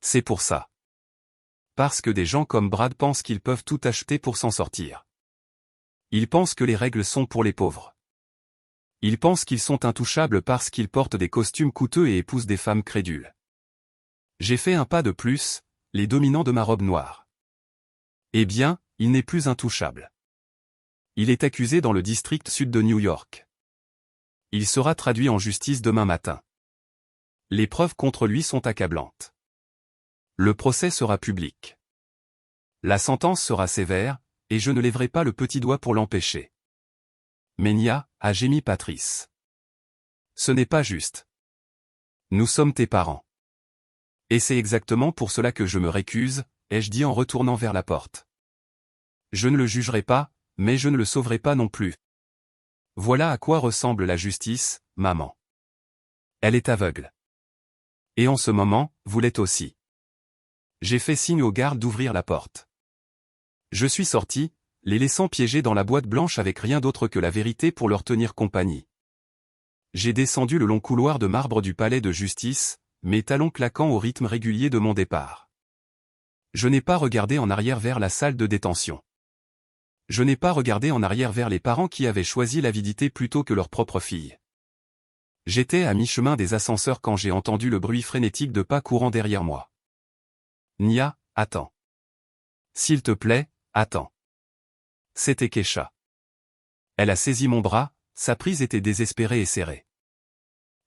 C'est pour ça. Parce que des gens comme Brad pensent qu'ils peuvent tout acheter pour s'en sortir. Ils pensent que les règles sont pour les pauvres. Ils pensent qu'ils sont intouchables parce qu'ils portent des costumes coûteux et épousent des femmes crédules. J'ai fait un pas de plus, les dominants de ma robe noire. Eh bien, il n'est plus intouchable. Il est accusé dans le district sud de New York. Il sera traduit en justice demain matin. Les preuves contre lui sont accablantes. Le procès sera public. La sentence sera sévère, et je ne lèverai pas le petit doigt pour l'empêcher. Mais Nia, a gémi Patrice. Ce n'est pas juste. Nous sommes tes parents. Et c'est exactement pour cela que je me récuse, ai-je dit en retournant vers la porte. Je ne le jugerai pas, mais je ne le sauverai pas non plus. Voilà à quoi ressemble la justice, maman. Elle est aveugle. Et en ce moment, vous l'êtes aussi. J'ai fait signe aux gardes d'ouvrir la porte. Je suis sorti, les laissant piégés dans la boîte blanche avec rien d'autre que la vérité pour leur tenir compagnie. J'ai descendu le long couloir de marbre du palais de justice, mes talons claquant au rythme régulier de mon départ. Je n'ai pas regardé en arrière vers la salle de détention. Je n'ai pas regardé en arrière vers les parents qui avaient choisi l'avidité plutôt que leur propre fille. J'étais à mi-chemin des ascenseurs quand j'ai entendu le bruit frénétique de pas courant derrière moi. Nia, attends. S'il te plaît, attends. C'était Kesha. Elle a saisi mon bras, sa prise était désespérée et serrée.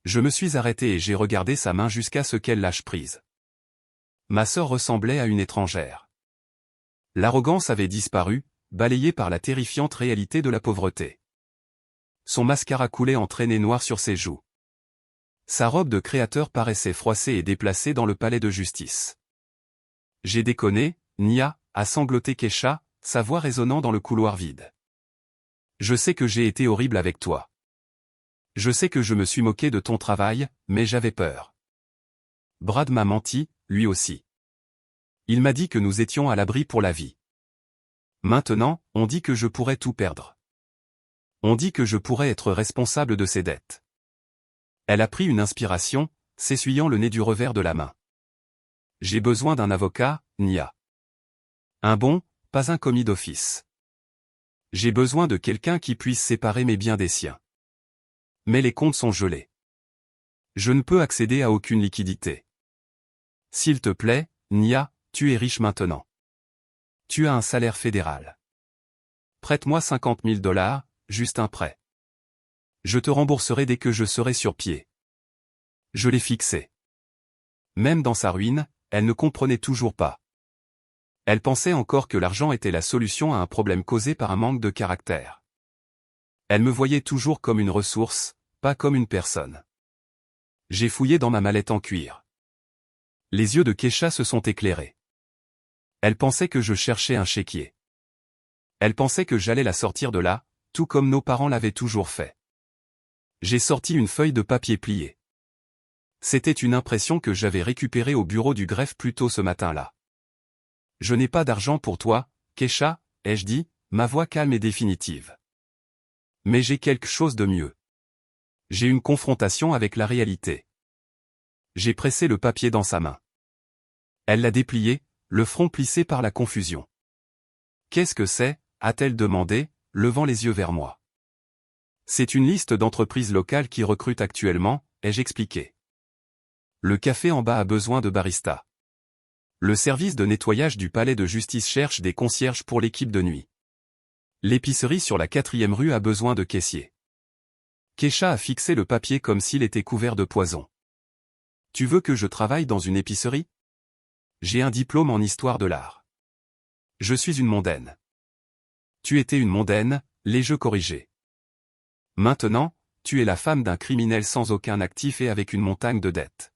Je me suis arrêté et j'ai regardé sa main jusqu'à ce qu'elle lâche prise. Ma sœur ressemblait à une étrangère. L'arrogance avait disparu, balayée par la terrifiante réalité de la pauvreté. Son mascara coulait en traînées noires sur ses joues. Sa robe de créateur paraissait froissée et déplacée dans le palais de justice. J'ai déconné, Nia, a sangloté Kesha, sa voix résonnant dans le couloir vide. Je sais que j'ai été horrible avec toi. Je sais que je me suis moqué de ton travail, mais j'avais peur. Brad m'a menti, lui aussi. Il m'a dit que nous étions à l'abri pour la vie. Maintenant, on dit que je pourrais tout perdre. On dit que je pourrais être responsable de ses dettes. Elle a pris une inspiration, s'essuyant le nez du revers de la main. J'ai besoin d'un avocat, Nia. Un bon, pas un commis d'office. J'ai besoin de quelqu'un qui puisse séparer mes biens des siens. Mais les comptes sont gelés. Je ne peux accéder à aucune liquidité. S'il te plaît, Nia, tu es riche maintenant. Tu as un salaire fédéral. Prête-moi 50 000 $, juste un prêt. Je te rembourserai dès que je serai sur pied. Je l'ai fixé. Même dans sa ruine, elle ne comprenait toujours pas. Elle pensait encore que l'argent était la solution à un problème causé par un manque de caractère. Elle me voyait toujours comme une ressource, pas comme une personne. J'ai fouillé dans ma mallette en cuir. Les yeux de Kesha se sont éclairés. Elle pensait que je cherchais un chéquier. Elle pensait que j'allais la sortir de là, tout comme nos parents l'avaient toujours fait. J'ai sorti une feuille de papier pliée. C'était une impression que j'avais récupérée au bureau du greffe plus tôt ce matin-là. Je n'ai pas d'argent pour toi, Kesha, ai-je dit, ma voix calme et définitive. Mais j'ai quelque chose de mieux. J'ai une confrontation avec la réalité. J'ai pressé le papier dans sa main. Elle l'a déplié, le front plissé par la confusion. Qu'est-ce que c'est, a-t-elle demandé, levant les yeux vers moi. C'est une liste d'entreprises locales qui recrutent actuellement, ai-je expliqué. Le café en bas a besoin de baristas. Le service de nettoyage du palais de justice cherche des concierges pour l'équipe de nuit. L'épicerie sur la 4e rue a besoin de caissiers. Kesha a fixé le papier comme s'il était couvert de poison. Tu veux que je travaille dans une épicerie? J'ai un diplôme en histoire de l'art. Je suis une mondaine. Tu étais une mondaine, l'ai-je corrigé. Maintenant, tu es la femme d'un criminel sans aucun actif et avec une montagne de dettes.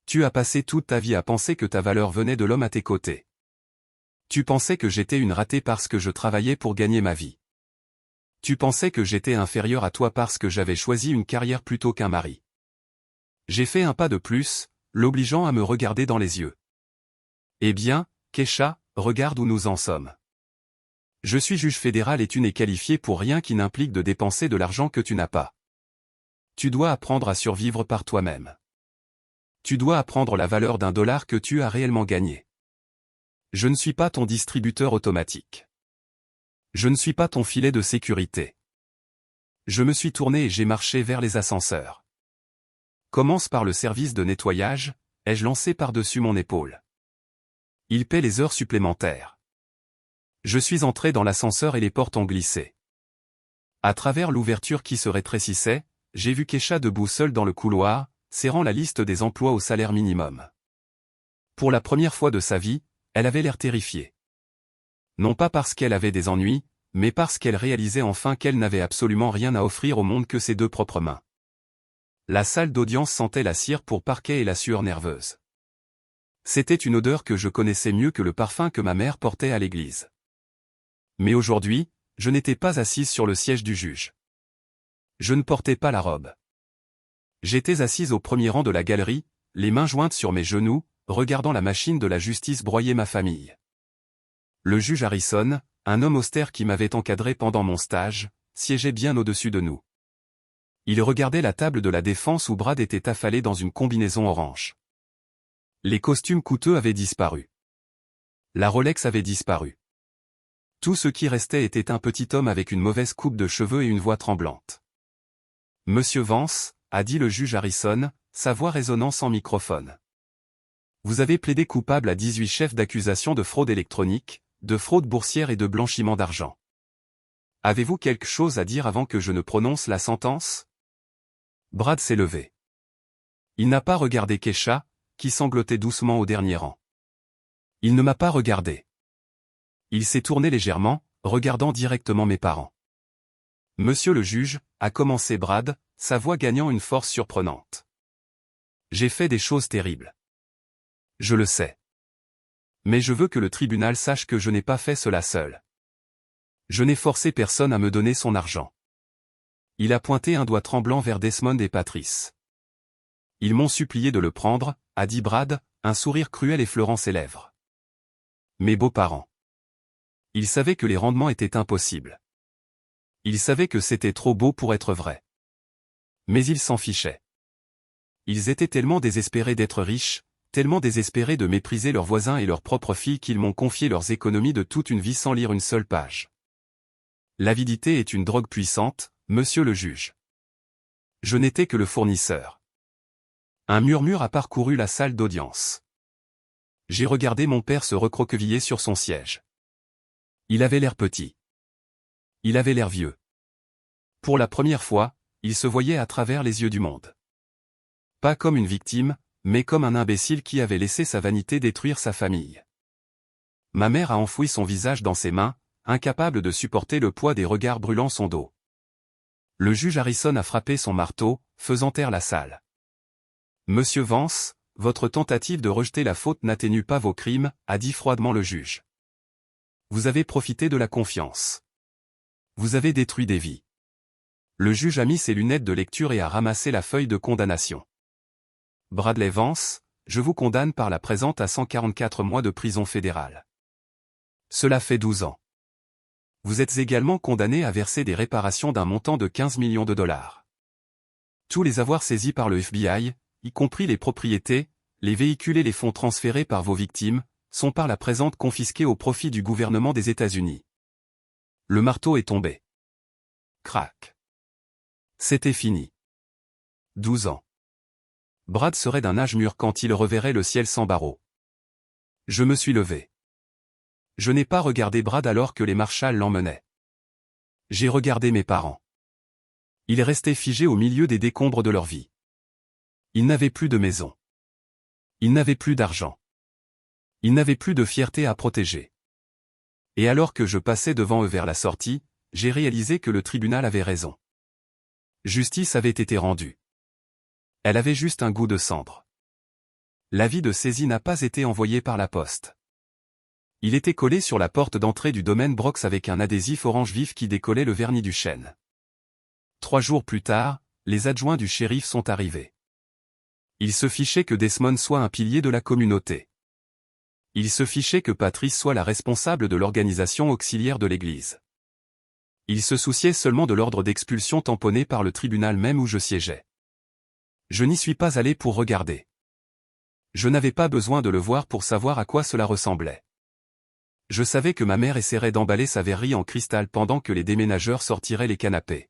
Tu as passé toute ta vie à penser que ta valeur venait de l'homme à tes côtés. Tu pensais que j'étais une ratée parce que je travaillais pour gagner ma vie. Tu pensais que j'étais inférieur à toi parce que j'avais choisi une carrière plutôt qu'un mari. J'ai fait un pas de plus, l'obligeant à me regarder dans les yeux. Eh bien, Kesha, regarde où nous en sommes. Je suis juge fédéral et tu n'es qualifié pour rien qui n'implique de dépenser de l'argent que tu n'as pas. Tu dois apprendre à survivre par toi-même. Tu dois apprendre la valeur d'un dollar que tu as réellement gagné. Je ne suis pas ton distributeur automatique. Je ne suis pas ton filet de sécurité. Je me suis tourné et j'ai marché vers les ascenseurs. Commence par le service de nettoyage, ai-je lancé par-dessus mon épaule. Il paie les heures supplémentaires. Je suis entré dans l'ascenseur et les portes ont glissé. À travers l'ouverture qui se rétrécissait, j'ai vu Kesha debout seule dans le couloir, serrant la liste des emplois au salaire minimum. Pour la première fois de sa vie, elle avait l'air terrifiée. Non pas parce qu'elle avait des ennuis, mais parce qu'elle réalisait enfin qu'elle n'avait absolument rien à offrir au monde que ses deux propres mains. La salle d'audience sentait la cire pour parquet et la sueur nerveuse. C'était une odeur que je connaissais mieux que le parfum que ma mère portait à l'église. Mais aujourd'hui, je n'étais pas assise sur le siège du juge. Je ne portais pas la robe. J'étais assise au premier rang de la galerie, les mains jointes sur mes genoux, regardant la machine de la justice broyer ma famille. Le juge Harrison, un homme austère qui m'avait encadré pendant mon stage, siégeait bien au-dessus de nous. Il regardait la table de la défense où Brad était affalé dans une combinaison orange. Les costumes coûteux avaient disparu. La Rolex avait disparu. Tout ce qui restait était un petit homme avec une mauvaise coupe de cheveux et une voix tremblante. « Monsieur Vance », a dit le juge Harrison, sa voix résonnant sans microphone. « Vous avez plaidé coupable à 18 chefs d'accusation de fraude électronique, de fraude boursière et de blanchiment d'argent. Avez-vous quelque chose à dire avant que je ne prononce la sentence ?» Brad s'est levé. Il n'a pas regardé Kesha, qui sanglotait doucement au dernier rang. Il ne m'a pas regardé. Il s'est tourné légèrement, regardant directement mes parents. « Monsieur le juge », a commencé Brad, sa voix gagnant une force surprenante. « J'ai fait des choses terribles. Je le sais. Mais je veux que le tribunal sache que je n'ai pas fait cela seul. Je n'ai forcé personne à me donner son argent. » Il a pointé un doigt tremblant vers Desmond et Patrice. « Ils m'ont supplié de le prendre », a dit Brad, un sourire cruel effleurant ses lèvres. « Mes beaux-parents. Ils savaient que les rendements étaient impossibles. Ils savaient que c'était trop beau pour être vrai. Mais ils s'en fichaient. Ils étaient tellement désespérés d'être riches, tellement désespérés de mépriser leurs voisins et leurs propres filles qu'ils m'ont confié leurs économies de toute une vie sans lire une seule page. L'avidité est une drogue puissante, monsieur le juge. Je n'étais que le fournisseur. » Un murmure a parcouru la salle d'audience. J'ai regardé mon père se recroqueviller sur son siège. Il avait l'air petit. Il avait l'air vieux. Pour la première fois, il se voyait à travers les yeux du monde. Pas comme une victime, mais comme un imbécile qui avait laissé sa vanité détruire sa famille. Ma mère a enfoui son visage dans ses mains, incapable de supporter le poids des regards brûlant son dos. Le juge Harrison a frappé son marteau, faisant taire la salle. « Monsieur Vance, votre tentative de rejeter la faute n'atténue pas vos crimes », a dit froidement le juge. « Vous avez profité de la confiance. Vous avez détruit des vies. » Le juge a mis ses lunettes de lecture et a ramassé la feuille de condamnation. « Bradley Vance, je vous condamne par la présente à 144 mois de prison fédérale. Cela fait 12 ans. Vous êtes également condamné à verser des réparations d'un montant de 15 millions de dollars. Tous les avoirs saisis par le FBI, y compris les propriétés, les véhicules et les fonds transférés par vos victimes, sont par la présente confisqués au profit du gouvernement des États-Unis. » Le marteau est tombé. Crac. C'était fini. 12 ans. Brad serait d'un âge mûr quand il reverrait le ciel sans barreaux. Je me suis levé. Je n'ai pas regardé Brad alors que les marshals l'emmenaient. J'ai regardé mes parents. Ils restaient figés au milieu des décombres de leur vie. Ils n'avaient plus de maison. Ils n'avaient plus d'argent. Ils n'avaient plus de fierté à protéger. Et alors que je passais devant eux vers la sortie, j'ai réalisé que le tribunal avait raison. Justice avait été rendue. Elle avait juste un goût de cendre. L'avis de saisie n'a pas été envoyé par la poste. Il était collé sur la porte d'entrée du domaine Brox avec un adhésif orange vif qui décollait le vernis du chêne. 3 jours plus tard, les adjoints du shérif sont arrivés. Ils se fichaient que Desmond soit un pilier de la communauté. Ils se fichaient que Patrice soit la responsable de l'organisation auxiliaire de l'église. Ils se souciaient seulement de l'ordre d'expulsion tamponné par le tribunal même où je siégeais. Je n'y suis pas allé pour regarder. Je n'avais pas besoin de le voir pour savoir à quoi cela ressemblait. Je savais que ma mère essaierait d'emballer sa verrerie en cristal pendant que les déménageurs sortiraient les canapés.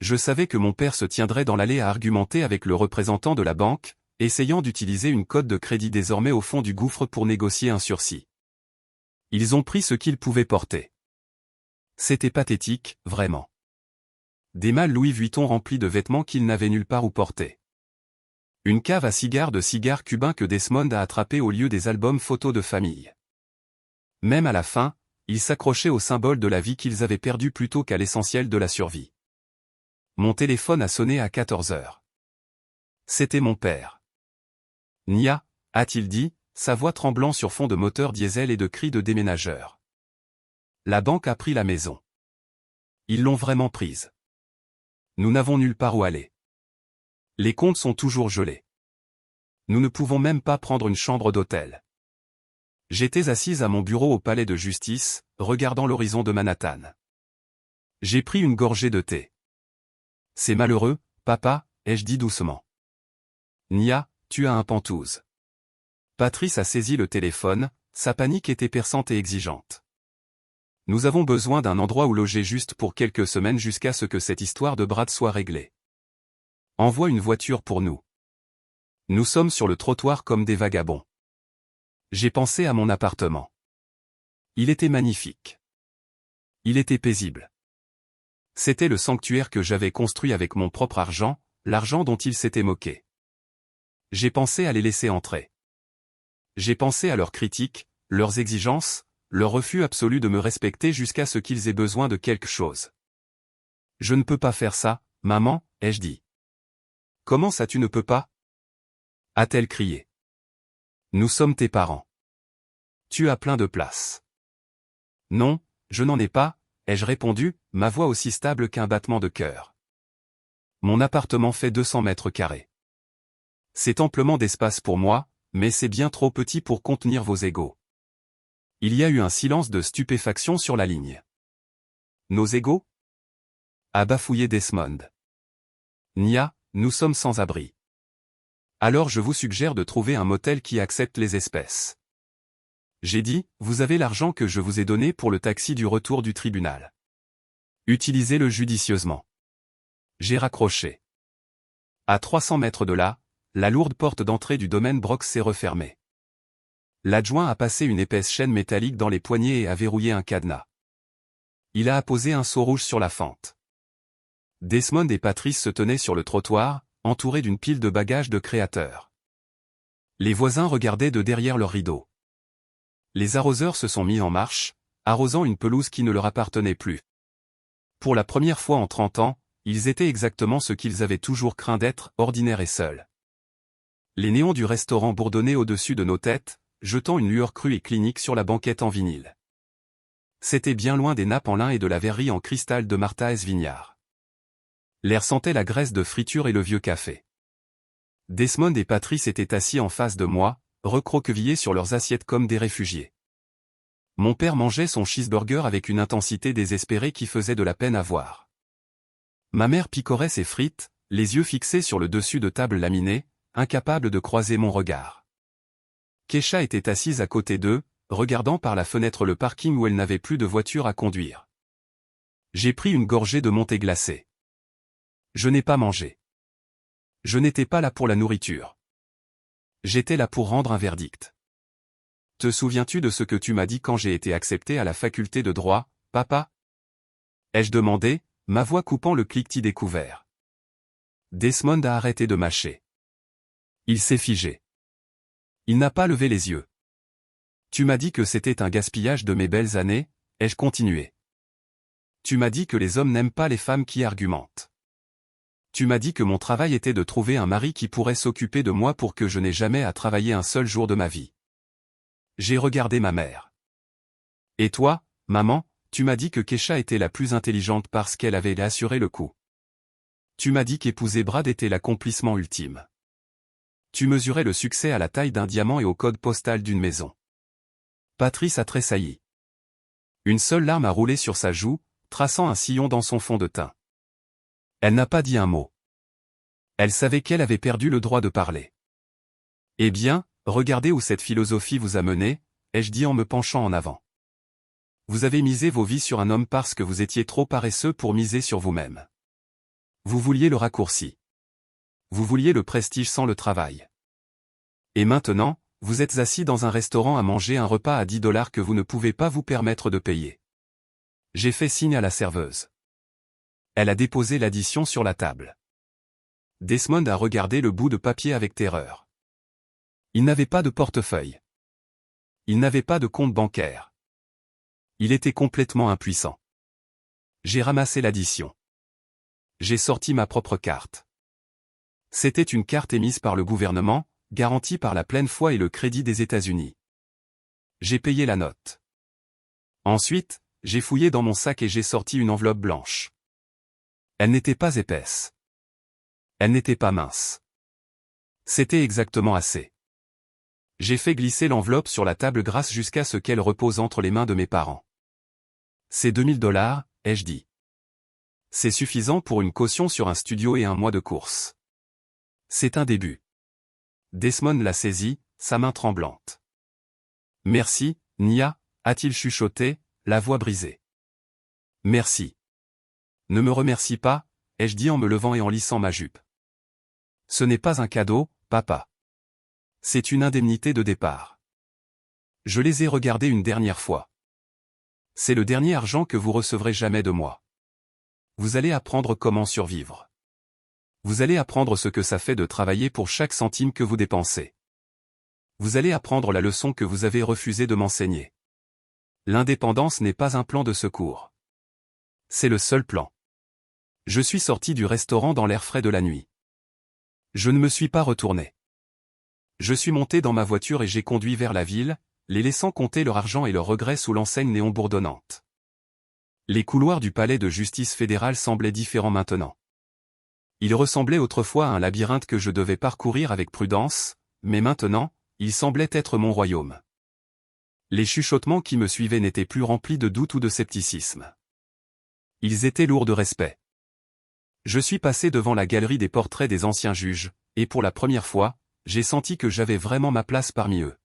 Je savais que mon père se tiendrait dans l'allée à argumenter avec le représentant de la banque, essayant d'utiliser une cote de crédit désormais au fond du gouffre pour négocier un sursis. Ils ont pris ce qu'ils pouvaient porter. C'était pathétique, vraiment. Des malles Louis Vuitton remplis de vêtements qu'il n'avait nulle part où porter. Une cave à cigares de cigares cubains que Desmond a attrapé au lieu des albums photos de famille. Même à la fin, ils s'accrochaient au symbole de la vie qu'ils avaient perdu plutôt qu'à l'essentiel de la survie. Mon téléphone a sonné à 14 heures. C'était mon père. Nia, a-t-il dit, sa voix tremblant sur fond de moteur diesel et de cris de déménageurs. La banque a pris la maison. Ils l'ont vraiment prise. Nous n'avons nulle part où aller. Les comptes sont toujours gelés. Nous ne pouvons même pas prendre une chambre d'hôtel. J'étais assise à mon bureau au palais de justice, regardant l'horizon de Manhattan. J'ai pris une gorgée de thé. C'est malheureux, papa, ai-je dit doucement. Nia, tu as un pantouse. Patrice a saisi le téléphone, sa panique était perçante et exigeante. Nous avons besoin d'un endroit où loger juste pour quelques semaines jusqu'à ce que cette histoire de Brad soit réglée. Envoie une voiture pour nous. Nous sommes sur le trottoir comme des vagabonds. J'ai pensé à mon appartement. Il était magnifique. Il était paisible. C'était le sanctuaire que j'avais construit avec mon propre argent, l'argent dont ils s'étaient moqués. J'ai pensé à les laisser entrer. J'ai pensé à leurs critiques, leurs exigences, leur refus absolu de me respecter jusqu'à ce qu'ils aient besoin de quelque chose. Je ne peux pas faire ça, maman, ai-je dit. Comment ça tu ne peux pas? A-t-elle crié. Nous sommes tes parents. Tu as plein de place. Non, je n'en ai pas, ai-je répondu, ma voix aussi stable qu'un battement de cœur. Mon appartement fait 200 mètres carrés. C'est amplement d'espace pour moi, mais c'est bien trop petit pour contenir vos égos. Il y a eu un silence de stupéfaction sur la ligne. Nos égos? A bafouillé Desmond. Nia, nous sommes sans abri. Alors je vous suggère de trouver un motel qui accepte les espèces. J'ai dit, vous avez l'argent que je vous ai donné pour le taxi du retour du tribunal. Utilisez-le judicieusement. J'ai raccroché. À 300 mètres de là, la lourde porte d'entrée du domaine Brox s'est refermée. L'adjoint a passé une épaisse chaîne métallique dans les poignets et a verrouillé un cadenas. Il a apposé un seau rouge sur la fente. Desmond et Patrice se tenaient sur le trottoir, entourés d'une pile de bagages de créateurs. Les voisins regardaient de derrière leurs rideaux. Les arroseurs se sont mis en marche, arrosant une pelouse qui ne leur appartenait plus. Pour la première fois en 30 ans, ils étaient exactement ce qu'ils avaient toujours craint d'être, ordinaires et seuls. Les néons du restaurant bourdonnaient au-dessus de nos têtes, jetant une lueur crue et clinique sur la banquette en vinyle. C'était bien loin des nappes en lin et de la verrerie en cristal de Martha S. Vignard. L'air sentait la graisse de friture et le vieux café. Desmond et Patrice étaient assis en face de moi, recroquevillés sur leurs assiettes comme des réfugiés. Mon père mangeait son cheeseburger avec une intensité désespérée qui faisait de la peine à voir. Ma mère picorait ses frites, les yeux fixés sur le dessus de table laminée, incapable de croiser mon regard. Keisha était assise à côté d'eux, regardant par la fenêtre le parking où elle n'avait plus de voiture à conduire. J'ai pris une gorgée de mon thé glacé. Je n'ai pas mangé. Je n'étais pas là pour la nourriture. J'étais là pour rendre un verdict. Te souviens-tu de ce que tu m'as dit quand j'ai été accepté à la faculté de droit, papa? Ai-je demandé, ma voix coupant le cliquetis découvert. Desmond a arrêté de mâcher. Il s'est figé. Il n'a pas levé les yeux. Tu m'as dit que c'était un gaspillage de mes belles années, ai-je continué. Tu m'as dit que les hommes n'aiment pas les femmes qui argumentent. Tu m'as dit que mon travail était de trouver un mari qui pourrait s'occuper de moi pour que je n'aie jamais à travailler un seul jour de ma vie. J'ai regardé ma mère. Et toi, maman, tu m'as dit que Keisha était la plus intelligente parce qu'elle avait assuré le coup. Tu m'as dit qu'épouser Brad était l'accomplissement ultime. Tu mesurais le succès à la taille d'un diamant et au code postal d'une maison. Patrice a tressailli. Une seule larme a roulé sur sa joue, traçant un sillon dans son fond de teint. Elle n'a pas dit un mot. Elle savait qu'elle avait perdu le droit de parler. Eh bien, regardez où cette philosophie vous a mené, ai-je dit en me penchant en avant. Vous avez misé vos vies sur un homme parce que vous étiez trop paresseux pour miser sur vous-même. Vous vouliez le raccourci. Vous vouliez le prestige sans le travail. Et maintenant, vous êtes assis dans un restaurant à manger un repas à 10 $ que vous ne pouvez pas vous permettre de payer. J'ai fait signe à la serveuse. Elle a déposé l'addition sur la table. Desmond a regardé le bout de papier avec terreur. Il n'avait pas de portefeuille. Il n'avait pas de compte bancaire. Il était complètement impuissant. J'ai ramassé l'addition. J'ai sorti ma propre carte. C'était une carte émise par le gouvernement, garantie par la pleine foi et le crédit des États-Unis. J'ai payé la note. Ensuite, j'ai fouillé dans mon sac et j'ai sorti une enveloppe blanche. Elle n'était pas épaisse. Elle n'était pas mince. C'était exactement assez. J'ai fait glisser l'enveloppe sur la table grasse jusqu'à ce qu'elle repose entre les mains de mes parents. C'est $2000, ai-je dit. C'est suffisant pour une caution sur un studio et un mois de course. C'est un début. Desmond l'a saisi, sa main tremblante. Merci, Nia, a-t-il chuchoté, la voix brisée. Merci. Ne me remercie pas, ai-je dit en me levant et en lissant ma jupe. Ce n'est pas un cadeau, papa. C'est une indemnité de départ. Je les ai regardés une dernière fois. C'est le dernier argent que vous recevrez jamais de moi. Vous allez apprendre comment survivre. Vous allez apprendre ce que ça fait de travailler pour chaque centime que vous dépensez. Vous allez apprendre la leçon que vous avez refusé de m'enseigner. L'indépendance n'est pas un plan de secours. C'est le seul plan. Je suis sorti du restaurant dans l'air frais de la nuit. Je ne me suis pas retourné. Je suis monté dans ma voiture et j'ai conduit vers la ville, les laissant compter leur argent et leurs regrets sous l'enseigne néon bourdonnante. Les couloirs du palais de justice fédérale semblaient différents maintenant. Ils ressemblaient autrefois à un labyrinthe que je devais parcourir avec prudence, mais maintenant, ils semblaient être mon royaume. Les chuchotements qui me suivaient n'étaient plus remplis de doute ou de scepticisme. Ils étaient lourds de respect. Je suis passé devant la galerie des portraits des anciens juges, et pour la première fois, j'ai senti que j'avais vraiment ma place parmi eux.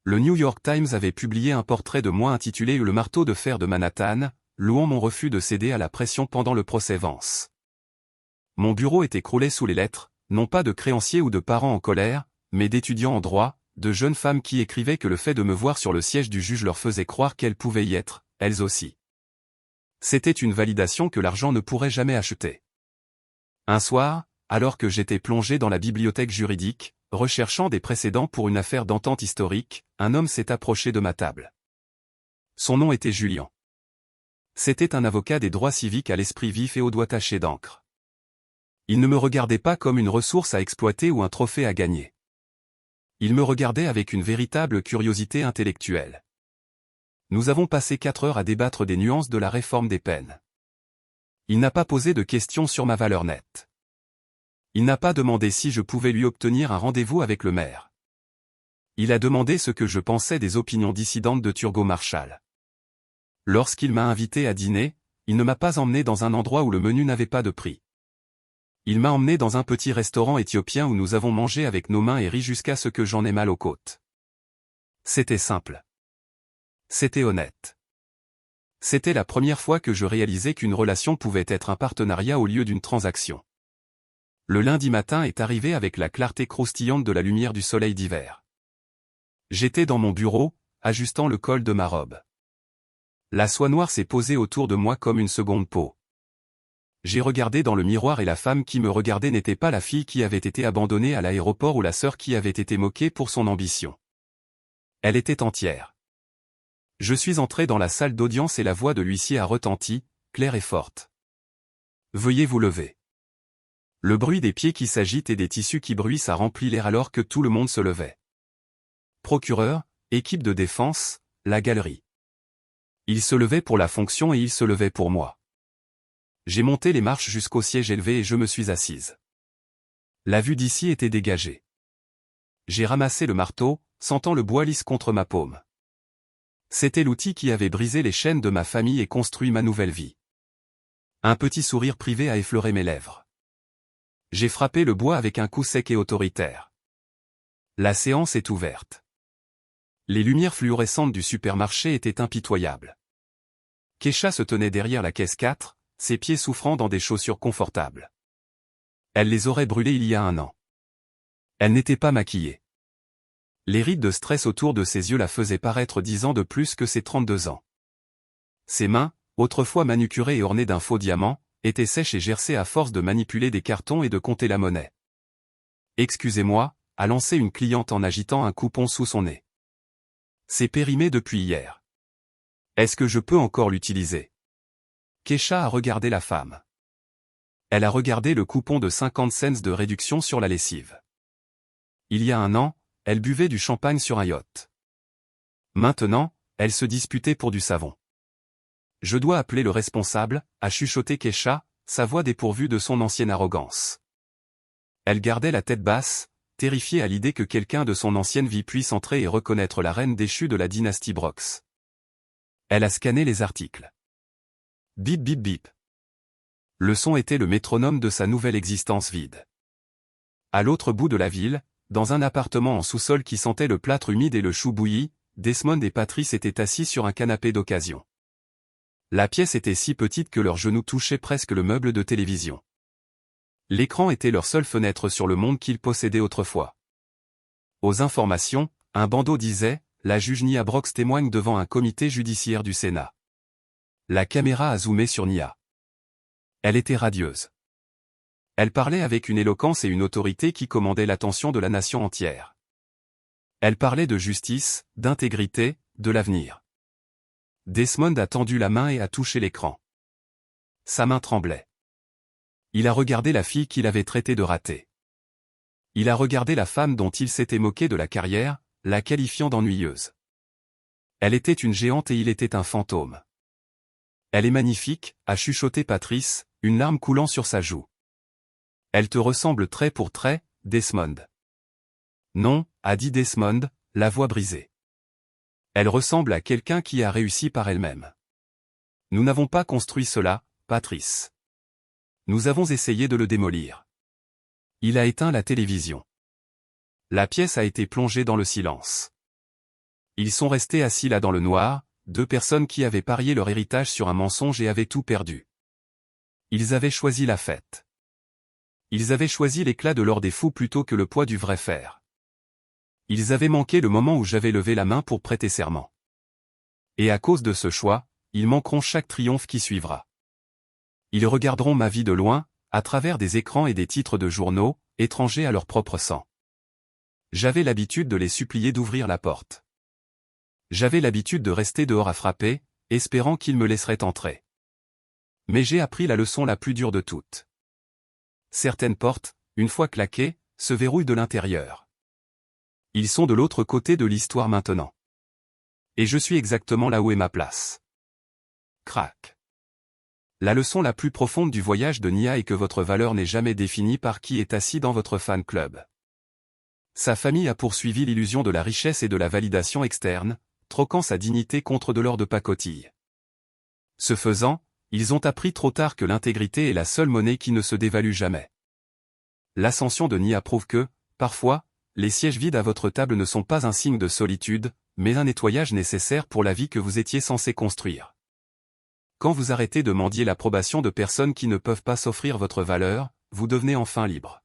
Le New York Times avait publié un portrait de moi intitulé « Le marteau de fer de Manhattan », louant mon refus de céder à la pression pendant le procès Vance. Mon bureau était croulé sous les lettres, non pas de créanciers ou de parents en colère, mais d'étudiants en droit, de jeunes femmes qui écrivaient que le fait de me voir sur le siège du juge leur faisait croire qu'elles pouvaient y être, elles aussi. C'était une validation que l'argent ne pourrait jamais acheter. Un soir, alors que j'étais plongé dans la bibliothèque juridique, recherchant des précédents pour une affaire d'entente historique, un homme s'est approché de ma table. Son nom était Julian. C'était un avocat des droits civiques à l'esprit vif et aux doigts tachés d'encre. Il ne me regardait pas comme une ressource à exploiter ou un trophée à gagner. Il me regardait avec une véritable curiosité intellectuelle. Nous avons passé 4 heures à débattre des nuances de la réforme des peines. Il n'a pas posé de questions sur ma valeur nette. Il n'a pas demandé si je pouvais lui obtenir un rendez-vous avec le maire. Il a demandé ce que je pensais des opinions dissidentes de Thurgood Marshall. Lorsqu'il m'a invité à dîner, il ne m'a pas emmené dans un endroit où le menu n'avait pas de prix. Il m'a emmené dans un petit restaurant éthiopien où nous avons mangé avec nos mains et ri jusqu'à ce que j'en ai mal aux côtes. C'était simple. C'était honnête. C'était la première fois que je réalisais qu'une relation pouvait être un partenariat au lieu d'une transaction. Le lundi matin est arrivé avec la clarté croustillante de la lumière du soleil d'hiver. J'étais dans mon bureau, ajustant le col de ma robe. La soie noire s'est posée autour de moi comme une seconde peau. J'ai regardé dans le miroir et la femme qui me regardait n'était pas la fille qui avait été abandonnée à l'aéroport ou la sœur qui avait été moquée pour son ambition. Elle était entière. Je suis entré dans la salle d'audience et la voix de l'huissier a retenti, claire et forte. Veuillez vous lever. Le bruit des pieds qui s'agitent et des tissus qui bruissent a rempli l'air alors que tout le monde se levait. Procureur, équipe de défense, la galerie. Il se levait pour la fonction et il se levait pour moi. J'ai monté les marches jusqu'au siège élevé et je me suis assise. La vue d'ici était dégagée. J'ai ramassé le marteau, sentant le bois lisse contre ma paume. C'était l'outil qui avait brisé les chaînes de ma famille et construit ma nouvelle vie. Un petit sourire privé a effleuré mes lèvres. J'ai frappé le bois avec un coup sec et autoritaire. La séance est ouverte. Les lumières fluorescentes du supermarché étaient impitoyables. Kesha se tenait derrière la caisse 4, ses pieds souffrant dans des chaussures confortables. Elle les aurait brûlés il y a 1 an. Elle n'était pas maquillée. Les rides de stress autour de ses yeux la faisaient paraître 10 ans de plus que ses 32 ans. Ses mains, autrefois manucurées et ornées d'un faux diamant, était sèche et gercée à force de manipuler des cartons et de compter la monnaie. Excusez-moi, a lancé une cliente en agitant un coupon sous son nez. C'est périmé depuis hier. Est-ce que je peux encore l'utiliser? Keisha a regardé la femme. Elle a regardé le coupon de 50 cents de réduction sur la lessive. Il y a un an, elle buvait du champagne sur un yacht. Maintenant, elle se disputait pour du savon. Je dois appeler le responsable, a chuchoté Keisha, sa voix dépourvue de son ancienne arrogance. Elle gardait la tête basse, terrifiée à l'idée que quelqu'un de son ancienne vie puisse entrer et reconnaître la reine déchue de la dynastie Brox. Elle a scanné les articles. Bip bip bip. Le son était le métronome de sa nouvelle existence vide. À l'autre bout de la ville, dans un appartement en sous-sol qui sentait le plâtre humide et le chou bouilli, Desmond et Patrice étaient assis sur un canapé d'occasion. La pièce était si petite que leurs genoux touchaient presque le meuble de télévision. L'écran était leur seule fenêtre sur le monde qu'ils possédaient autrefois. Aux informations, un bandeau disait « La juge Nia Brox témoigne devant un comité judiciaire du Sénat ». La caméra a zoomé sur Nia. Elle était radieuse. Elle parlait avec une éloquence et une autorité qui commandaient l'attention de la nation entière. Elle parlait de justice, d'intégrité, de l'avenir. Desmond a tendu la main et a touché l'écran. Sa main tremblait. Il a regardé la fille qu'il avait traitée de ratée. Il a regardé la femme dont il s'était moqué de la carrière, la qualifiant d'ennuyeuse. Elle était une géante et il était un fantôme. Elle est magnifique, a chuchoté Patrice, une larme coulant sur sa joue. Elle te ressemble trait pour trait, Desmond. Non, a dit Desmond, la voix brisée. Elle ressemble à quelqu'un qui a réussi par elle-même. Nous n'avons pas construit cela, Patrice. Nous avons essayé de le démolir. Il a éteint la télévision. La pièce a été plongée dans le silence. Ils sont restés assis là dans le noir, deux personnes qui avaient parié leur héritage sur un mensonge et avaient tout perdu. Ils avaient choisi la fête. Ils avaient choisi l'éclat de l'or des fous plutôt que le poids du vrai fer. Ils avaient manqué le moment où j'avais levé la main pour prêter serment. Et à cause de ce choix, ils manqueront chaque triomphe qui suivra. Ils regarderont ma vie de loin, à travers des écrans et des titres de journaux, étrangers à leur propre sang. J'avais l'habitude de les supplier d'ouvrir la porte. J'avais l'habitude de rester dehors à frapper, espérant qu'ils me laisseraient entrer. Mais j'ai appris la leçon la plus dure de toutes. Certaines portes, une fois claquées, se verrouillent de l'intérieur. Ils sont de l'autre côté de l'histoire maintenant. Et je suis exactement là où est ma place. Crac. La leçon la plus profonde du voyage de Nia est que votre valeur n'est jamais définie par qui est assis dans votre fan club. Sa famille a poursuivi l'illusion de la richesse et de la validation externe, troquant sa dignité contre de l'or de pacotille. Ce faisant, ils ont appris trop tard que l'intégrité est la seule monnaie qui ne se dévalue jamais. L'ascension de Nia prouve que, parfois, les sièges vides à votre table ne sont pas un signe de solitude, mais un nettoyage nécessaire pour la vie que vous étiez censé construire. Quand vous arrêtez de mendier l'approbation de personnes qui ne peuvent pas s'offrir votre valeur, vous devenez enfin libre.